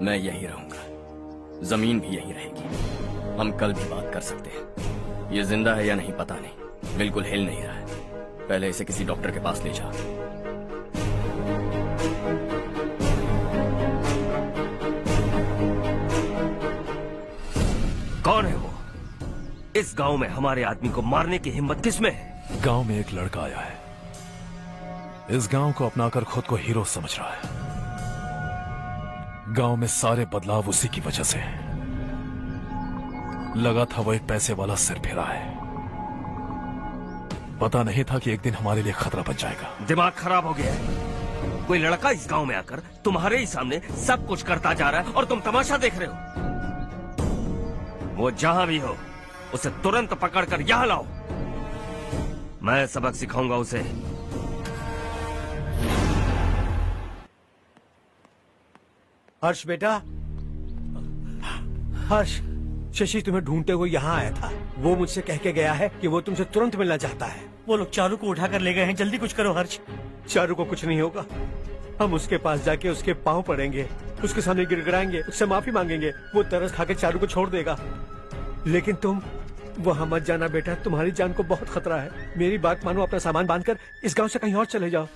मैं यही रहूंगा, जमीन भी यही रहेगी। हम कल भी बात कर सकते हैं। ये जिंदा है या नहीं पता नहीं, बिल्कुल हिल नहीं रहा है। पहले इसे किसी डॉक्टर के पास ले जा। कौन है वो? इस गांव में हमारे आदमी को मारने की हिम्मत किसमें है? गांव में एक लड़का आया है, इस गांव को अपनाकर खुद को हीरो समझ रहा है। गांव में सारे बदलाव उसी की वजह से हैं। लगा था वो एक पैसे वाला सिर फेरा है। पता नहीं था कि एक दिन हमारे लिए खतरा बन जाएगा। दिमाग खराब हो गया है। कोई लड़का इस गांव में आकर तुम्हारे ही सामने सब कुछ करता जा रहा है और तुम तमाशा देख रहे हो। वो जहां भी हो उसे तुरंत पकड़कर यहां लाओ। मैं सबक सिखाऊंगा उसे। हर्ष बेटा, हर्ष, शशि तुम्हें ढूंढते हुए यहाँ आया था। वो मुझसे कह के गया है कि वो तुमसे तुरंत मिलना चाहता है। वो लोग चारू को उठाकर ले गए हैं, जल्दी कुछ करो हर्ष। चारू को कुछ नहीं होगा। हम उसके पास जाके उसके पांव पड़ेंगे, उसके सामने गिड़गिड़ाएंगे, उससे माफी मांगेंगे। वो तरस खा के चारू को छोड़ देगा। लेकिन तुम वहां मत जाना बेटा, तुम्हारी जान को बहुत खतरा है। मेरी बात मानो, अपना सामान बांधकर इस गांव से कहीं और चले जाओ।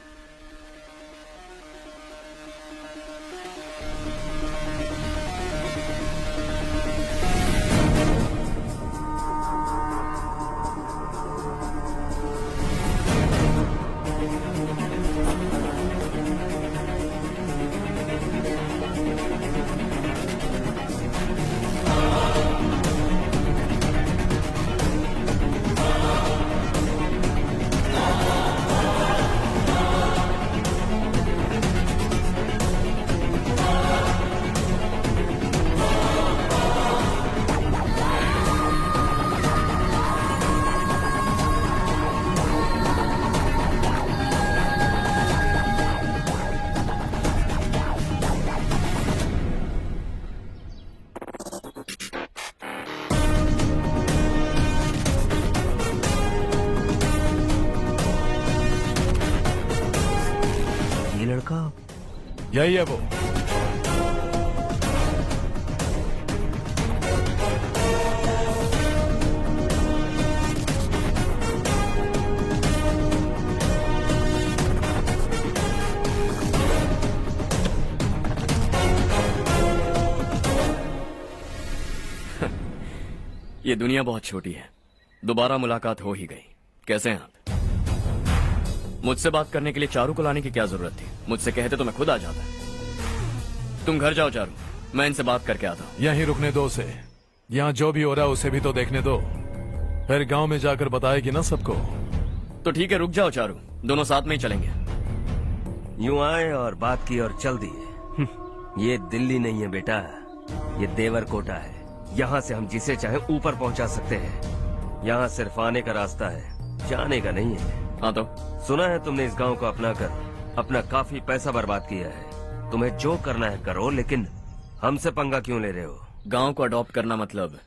यही है वो। ये दुनिया बहुत छोटी है। दोबारा मुलाकात हो ही गई। कैसे हैं आप? मुझसे बात करने के लिए चारू को लाने की क्या जरूरत थी? मुझसे कहते तो मैं खुद आ जाता। तुम घर जाओ चारू, मैं इनसे बात करके आता हूँ। यहीं रुकने दो उसे। यहाँ जो भी हो रहा है उसे भी तो देखने दो, फिर गांव में जाकर बताएगी ना सबको। तो ठीक है, रुक जाओ चारू, दोनों साथ में ही चलेंगे। यूं आए और बात की और चल दिए। ये दिल्ली नहीं है बेटा, ये देवरकोटा है। यहाँ से हम जिसे चाहे ऊपर पहुँचा सकते हैं। यहाँ सिर्फ आने का रास्ता है, जाने का नहीं है। हाँ तो सुना है तुमने इस गांव को अपना कर अपना काफी पैसा बर्बाद किया है। तुम्हें जो करना है करो, लेकिन हमसे पंगा क्यों ले रहे हो? गांव को अडॉप्ट करना मतलब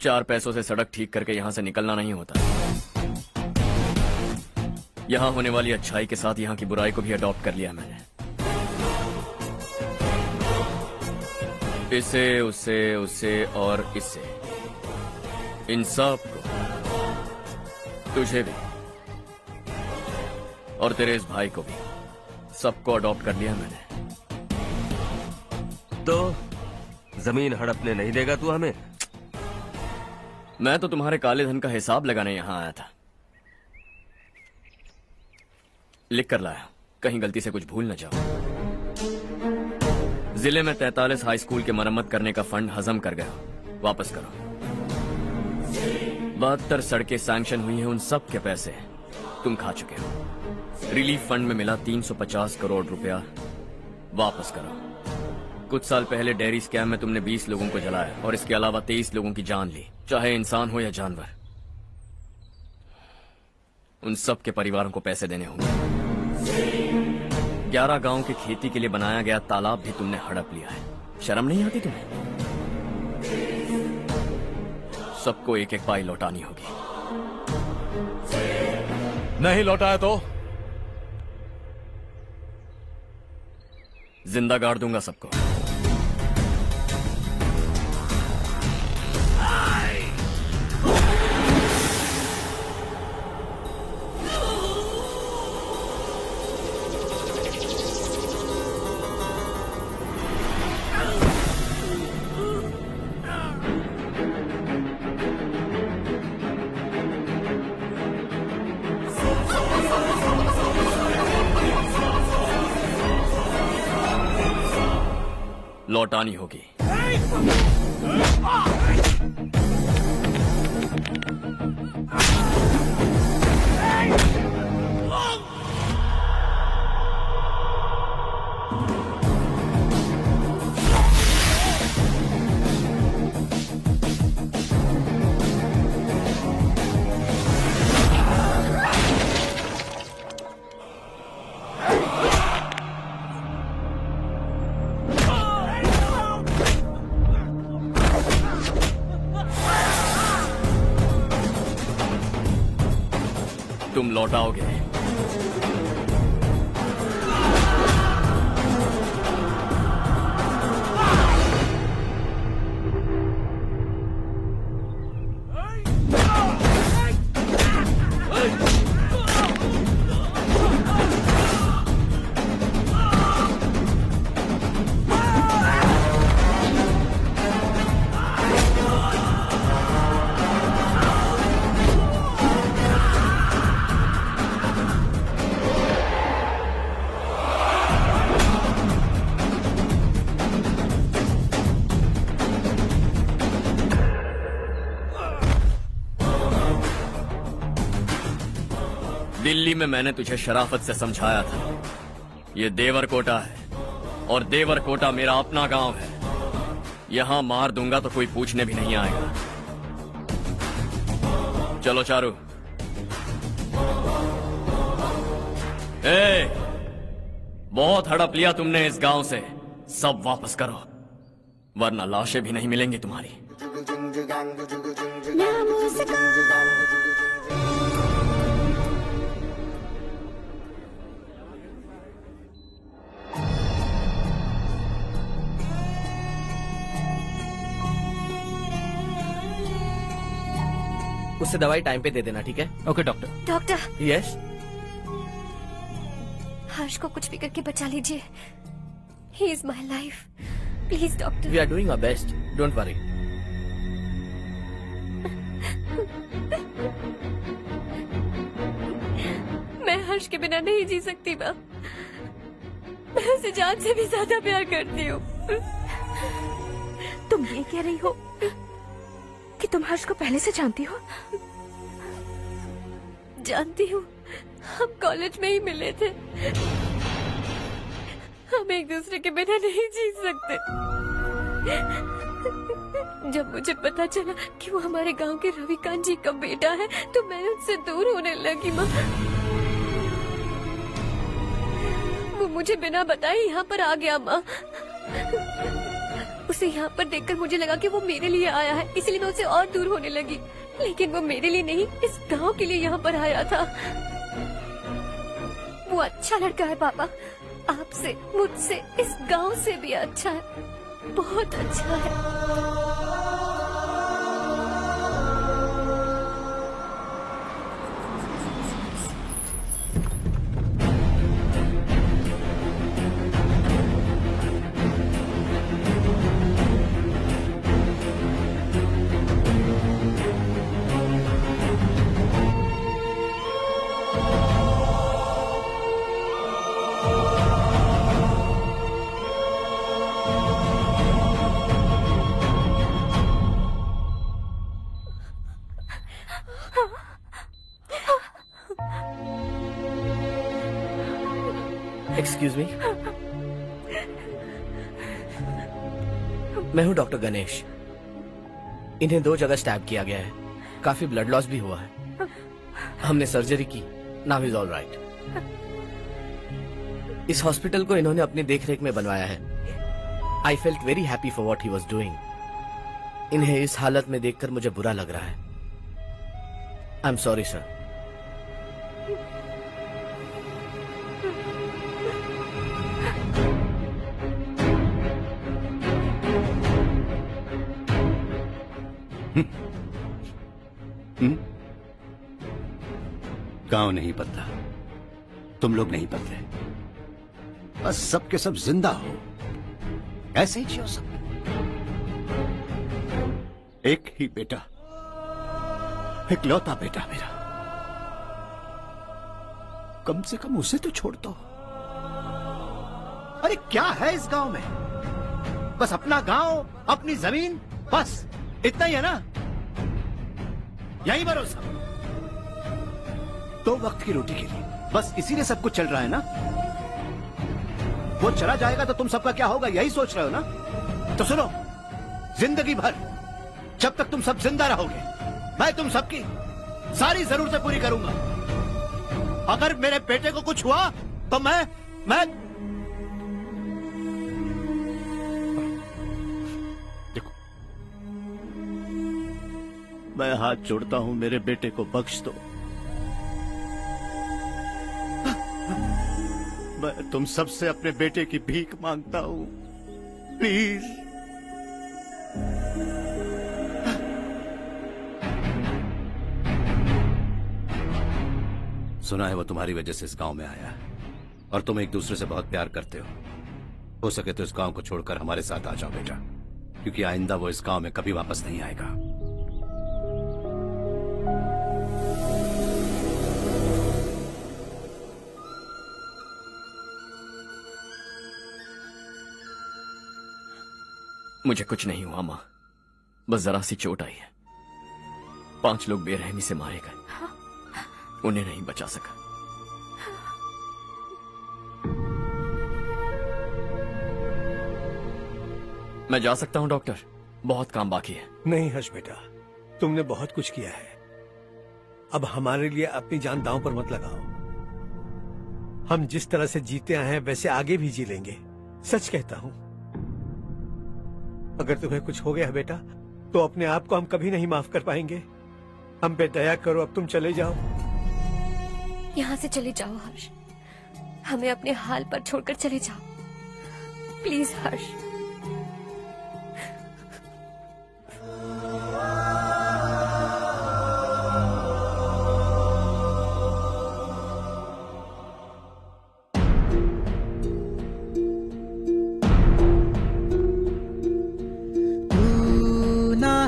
4 पैसों से सड़क ठीक करके यहाँ से निकलना नहीं होता। यहाँ होने वाली अच्छाई के साथ यहाँ की बुराई को भी अडॉप्ट कर लिया मैंने। इसे, उसे, उसे और इससे, इन सब को, तुझे भी और तेरे इस भाई को भी, सबको अडॉप्ट कर लिया मैंने। तो जमीन हड़पने नहीं देगा तू हमें? मैं तो तुम्हारे काले धन का हिसाब लगाने यहाँ आया था। लिख कर लाया, कहीं गलती से कुछ भूल न जाओ। जिले में 43 हाई स्कूल के मरम्मत करने का फंड हजम कर गया, वापस करो। 72 सड़कें सैंक्शन हुई हैं, उन सब के पैसे तुम खा चुके हो। रिलीफ फंड में मिला 350 करोड़ रुपया, वापस करो। कुछ साल पहले डेयरी स्कैम में तुमने 20 लोगों को जलाया और इसके अलावा 23 लोगों की जान ली, चाहे इंसान हो या जानवर। उन सब के परिवारों को पैसे देने होंगे। 11 गांव की खेती के लिए बनाया गया तालाब भी तुमने हड़प लिया है। शर्म नहीं आती तुम्हें? सबको एक एक पाई लौटानी होगी। नहीं लौटाया तो जिंदा गाड़ दूंगा सबको। लौटानी होगी। तुम लौटाओगे। दिल्ली में मैंने तुझे शराफत से समझाया था, ये देवरकोटा है और देवरकोटा मेरा अपना गांव है। यहां मार दूंगा तो कोई पूछने भी नहीं आएगा। चलो चारू। बहुत हड़प लिया तुमने इस गांव से, सब वापस करो वरना लाशें भी नहीं मिलेंगी तुम्हारी। उससे दवाई टाइम पे दे देना, ठीक है? Okay doctor. Doctor. Yes. Harsh को कुछ भी करके बचा लीजिए। He is my life, please doctor. We are doing our best, don't worry. मैं हर्ष के बिना नहीं जी सकती माँ। मैं उसे जान से भी ज्यादा प्यार करती हूँ। तुम ये कह रही हो कि तुम हर्ष को पहले से जानती हो? जानती हूँ, हम कॉलेज में ही मिले थे। हम एक दूसरे के बिना नहीं जी सकते। जब मुझे पता चला कि वो हमारे गांव के रविकांत जी का बेटा है तो मैं उनसे दूर होने लगी माँ। वो मुझे बिना बताए यहाँ पर आ गया माँ। उसे यहाँ पर देखकर मुझे लगा कि वो मेरे लिए आया है, इसलिए मैं उससे और दूर होने लगी। लेकिन वो मेरे लिए नहीं, इस गांव के लिए यहाँ पर आया था। वो अच्छा लड़का है पापा, आपसे, मुझसे, इस गांव से भी अच्छा है, बहुत अच्छा है। एक्सक्यूज मी, मैं हूं डॉक्टर गणेश। इन्हें 2 जगह स्टैब किया गया है, काफी ब्लड लॉस भी हुआ है। हमने सर्जरी की, नाउ इज ऑल राइट। इस हॉस्पिटल को इन्होंने अपनी देखरेख में बनवाया है। I felt very happy for what he was doing. इन्हें इस हालत में देखकर मुझे बुरा लग रहा है। I am sorry sir. गांव नहीं बदला, तुम लोग नहीं बदले, बस सबके सब जिंदा हो, ऐसे ही जियो सब। एक ही बेटा, इकलौता बेटा मेरा, कम से कम उसे तो छोड़ दो। अरे क्या है इस गांव में? बस अपना गांव, अपनी जमीन, बस इतना ही है ना? यही भरोसा, 2 वक्त की रोटी के लिए, बस इसीलिए सब कुछ चल रहा है ना? वो चला जाएगा तो तुम सबका क्या होगा, यही सोच रहे हो ना? तो सुनो, जिंदगी भर जब तक तुम सब जिंदा रहोगे, मैं तुम सबकी सारी जरूरतें पूरी करूंगा। अगर मेरे बेटे को कुछ हुआ तो मैं देखो, मैं हाथ जोड़ता हूं, मेरे बेटे को बख्श दो। मैं तुम सबसे अपने बेटे की भीख मांगता हूं, प्लीज। सुना है वो तुम्हारी वजह से इस गांव में आया है और तुम एक दूसरे से बहुत प्यार करते हो सके तो इस गांव को छोड़कर हमारे साथ आ जाओ बेटा, क्योंकि आइंदा वो इस गांव में कभी वापस नहीं आएगा। मुझे कुछ नहीं हुआ माँ, बस जरा सी चोट आई है। 5 लोग बेरहमी से मारे गए, उन्हें नहीं बचा सका। मैं जा सकता हूँ डॉक्टर, बहुत काम बाकी है। नहीं हर्ष बेटा, तुमने बहुत कुछ किया है, अब हमारे लिए अपनी जान दांव पर मत लगाओ। हम जिस तरह से जीते आए हैं वैसे आगे भी जी लेंगे, सच कहता हूँ। अगर तुम्हें कुछ हो गया बेटा तो अपने आप को हम कभी नहीं माफ कर पाएंगे। हम पे दया करो, अब तुम चले जाओ। यहाँ से चले जाओ हर्ष, हमें अपने हाल पर छोड़कर चले जाओ, प्लीज हर्ष।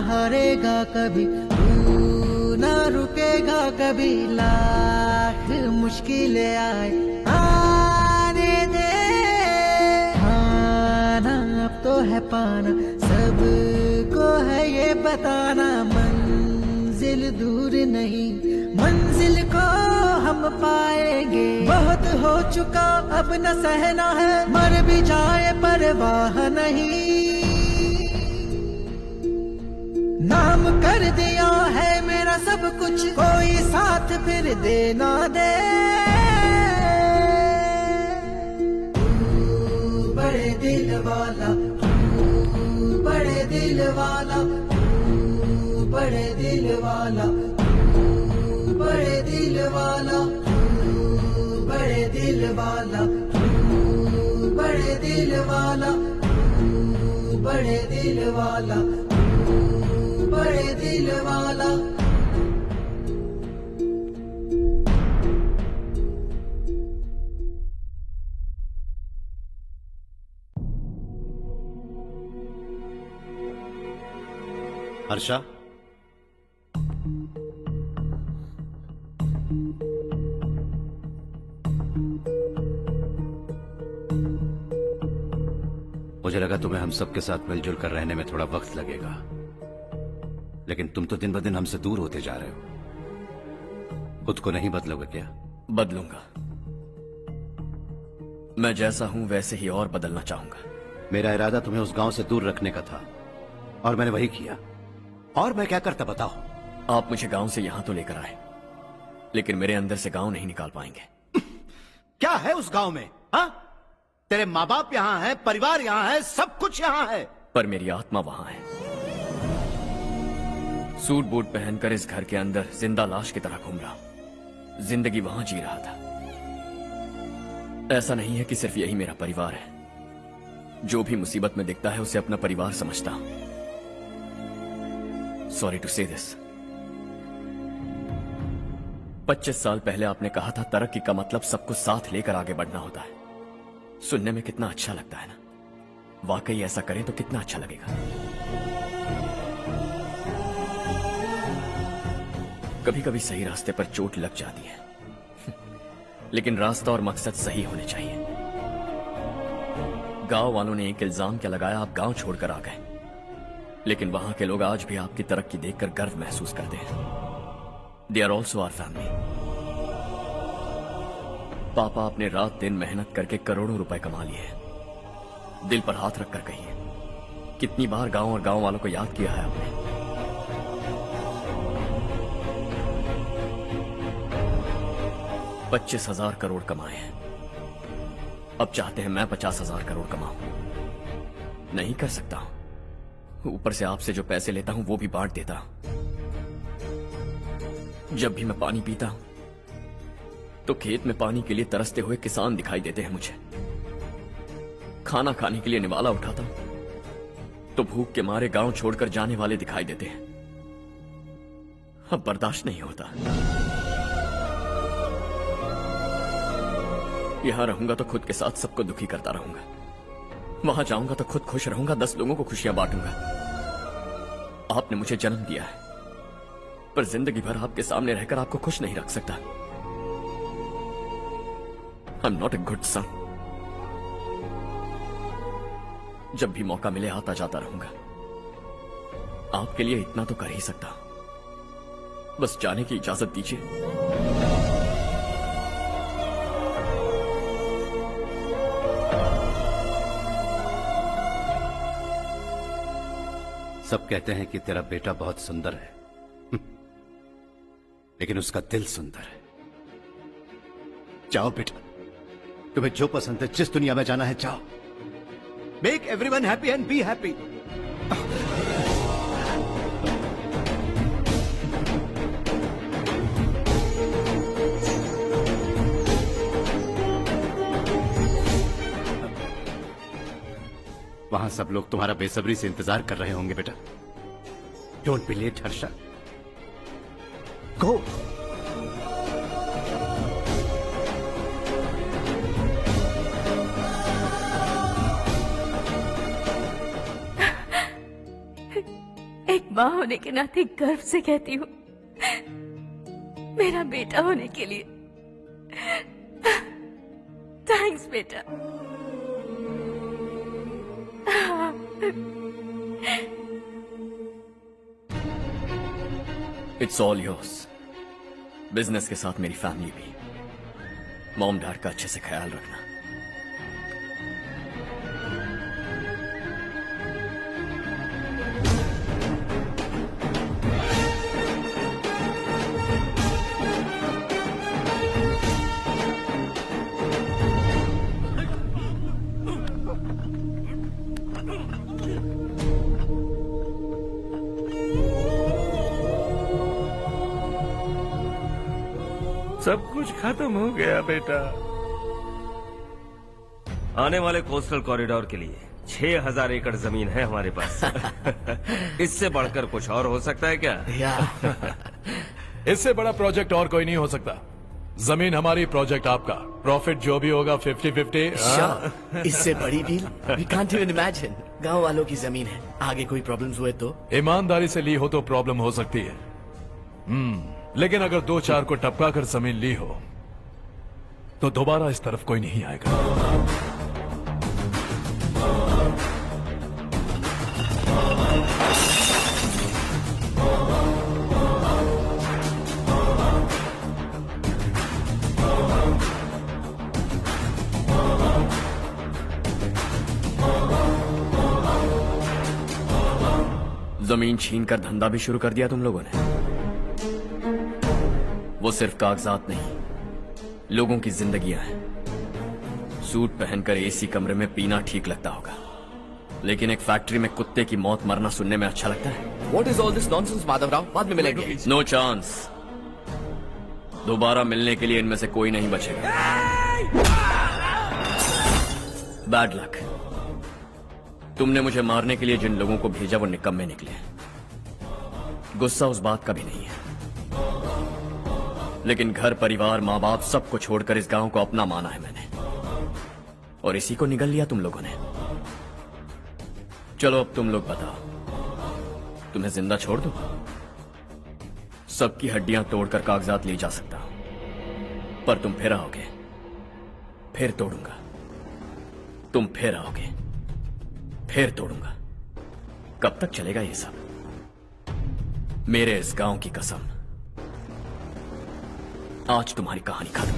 हारेगा कभी, तू ना रुकेगा कभी, लाख मुश्किलें आए आने दे। खाना अब तो है पाना, सबको है ये बताना, मंजिल दूर नहीं, मंजिल को हम पाएंगे। बहुत हो चुका अब न सहना है, मर भी जाए परवाह नहीं। नाम कर दिया है मेरा सब कुछ, कोई साथ फिर देना दे। तू बड़े दिल वाला, तू बड़े दिल वाला, तू बड़े दिल वाला, तू बड़े दिल वाला, तू बड़े दिल वाला, तू बड़े दिल वाला, तू बड़े दिल वाला, बड़े दिल वाला। हर्षा, मुझे लगा तुम्हें हम सबके साथ मिलजुल कर रहने में थोड़ा वक्त लगेगा, लेकिन तुम तो दिन ब दिन हमसे दूर होते जा रहे हो। खुद को नहीं बदलोगे क्या? बदलूंगा। मैं जैसा हूं वैसे ही और बदलना चाहूंगा। मेरा इरादा तुम्हें उस गांव से दूर रखने का था और मैंने वही किया। और मैं क्या करता बताओ? आप मुझे गांव से यहां तो लेकर आए, लेकिन मेरे अंदर से गांव नहीं निकाल पाएंगे। क्या है उस गांव में? हाँ, तेरे माँ बाप यहाँ है, परिवार यहाँ है, सब कुछ यहाँ है, पर मेरी आत्मा वहां है। सूट बूट पहनकर इस घर के अंदर जिंदा लाश की तरह घूम रहा हूं। जिंदगी वहां जी रहा था। ऐसा नहीं है कि सिर्फ यही मेरा परिवार है। जो भी मुसीबत में दिखता है उसे अपना परिवार समझता हूं। सॉरी टू से दिस। 25 साल पहले आपने कहा था तरक्की का मतलब सबको साथ लेकर आगे बढ़ना होता है। सुनने में कितना अच्छा लगता है ना? वाकई ऐसा करें तो कितना अच्छा लगेगा। कभी कभी सही रास्ते पर चोट लग जाती है, लेकिन रास्ता और मकसद सही होने चाहिए। गांव वालों ने एक इल्जाम क्या लगाया, आप गांव छोड़कर आ गए, लेकिन वहां के लोग आज भी आपकी तरक्की देखकर गर्व महसूस करते हैं। They are also our family. पापा आपने रात दिन मेहनत करके करोड़ों रुपए कमा लिए हैं। दिल पर हाथ रखकर कहिए, कितनी बार गांव और गांव वालों को याद किया है आपने? 25,000 करोड़ कमाए हैं। अब चाहते हैं मैं 50,000 करोड़ कमाऊं। नहीं कर सकता हूं। ऊपर से आपसे जो पैसे लेता हूं वो भी बांट देता हूं। जब भी मैं पानी पीता हूं तो खेत में पानी के लिए तरसते हुए किसान दिखाई देते हैं मुझे। खाना खाने के लिए निवाला उठाता हूं तो भूख के मारे गांव छोड़कर जाने वाले दिखाई देते हैं। अब बर्दाश्त नहीं होता। यहां रहूंगा तो खुद के साथ सबको दुखी करता रहूंगा। वहां जाऊंगा तो खुद खुश रहूंगा, 10 लोगों को खुशियां बांटूंगा। आपने मुझे जन्म दिया है, पर जिंदगी भर आपके सामने रहकर आपको खुश नहीं रख सकता। I am not a good son. जब भी मौका मिले आता जाता रहूंगा। आपके लिए इतना तो कर ही सकता हूं। बस जाने की इजाजत दीजिए। सब कहते हैं कि तेरा बेटा बहुत सुंदर है, लेकिन उसका दिल सुंदर है। जाओ बेटा, तुम्हें जो पसंद है, जिस दुनिया में जाना है जाओ। Make everyone happy and be happy. वहां सब लोग तुम्हारा बेसब्री से इंतजार कर रहे होंगे बेटा। डोंट बी लेट हर्षा, गो। एक माँ होने के नाते गर्व से कहती हूँ, मेरा बेटा होने के लिए थैंक्स बेटा। It's all yours. बिजनेस के साथ मेरी फैमिली भी। मॉम डैड का अच्छे से ख्याल रखना। सब कुछ खत्म हो गया बेटा। आने वाले कोस्टल कॉरिडोर के लिए 6000 एकड़ जमीन है हमारे पास। इससे बढ़कर कुछ और हो सकता है क्या? इससे बड़ा प्रोजेक्ट और कोई नहीं हो सकता। जमीन हमारी, प्रोजेक्ट आपका। प्रॉफिट जो भी होगा 50-50। इससे बड़ी deal we can't even imagine. गांव वालों की जमीन है, आगे कोई प्रॉब्लम्स हुए तो? ईमानदारी से ली हो तो प्रॉब्लम हो सकती है, लेकिन अगर 2-4 को टपका कर जमीन ली हो तो दोबारा इस तरफ कोई नहीं आएगा। जमीन छीन कर धंधा भी शुरू कर दिया तुम लोगों ने। वो सिर्फ कागजात नहीं, लोगों की जिंदगियां हैं। सूट पहनकर एसी कमरे में पीना ठीक लगता होगा, लेकिन एक फैक्ट्री में कुत्ते की मौत मरना सुनने में अच्छा लगता है। What is all this nonsense, Madhavrao? बाद में मिलेंगे। No chance. दोबारा मिलने के लिए इनमें से कोई नहीं बचेगा। Bad luck. तुमने मुझे मारने के लिए जिन लोगों को भेजा वो निकम्मे निकले। गुस्सा उस बात का भी नहीं है, लेकिन घर परिवार माँ बाप सबको छोड़कर इस गांव को अपना माना है मैंने, और इसी को निगल लिया तुम लोगों ने। चलो अब तुम लोग बताओ, तुम्हें जिंदा छोड़ दूं? सबकी हड्डियां तोड़कर कागजात ले जा सकता हूं, पर तुम फिर आओगे, फिर तोड़ूंगा। तुम फिर आओगे, फिर तोड़ूंगा। कब तक चलेगा ये सब? मेरे इस गांव की कसम, आज तुम्हारी कहानी खत्म।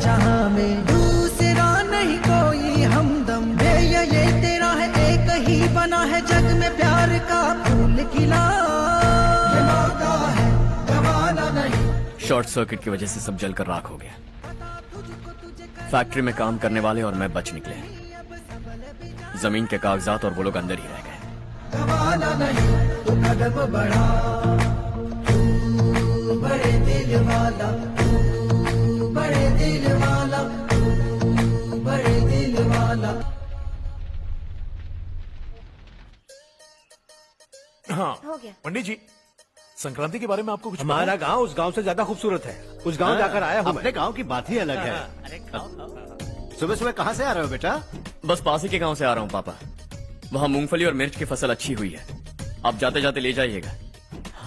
जहां में दूसरा नहीं कोई हमदम। ये तेरा है, एक ही बना है जग में प्यार का फूल खिला। ये मौका है, गवाना नहीं। शॉर्ट सर्किट की वजह से सब जलकर राख हो गया। फैक्ट्री में काम करने वाले और मैं बच निकले। जमीन के कागजात और वो लोग अंदर ही रह गए। गवाना नहीं तो कदम बढ़ा, तू बड़े दिल वाला, तू बड़े दिल वाला, तू बड़े दिल वाला। हाँ हो गया। पंडित जी, संक्रांति के बारे में आपको कुछ हमारा गांव उस गांव से ज्यादा खूबसूरत है। उस गांव जाकर आया हूँ अपने मैं। गांव की बात ही अलग है। सुबह सुबह कहाँ से आ रहे हो बेटा? बस पास ही के गांव से आ रहा हूँ पापा। वहाँ मूंगफली और मिर्च की फसल अच्छी हुई है। आप जाते जाते ले जाइएगा।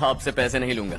आपसे पैसे नहीं लूंगा।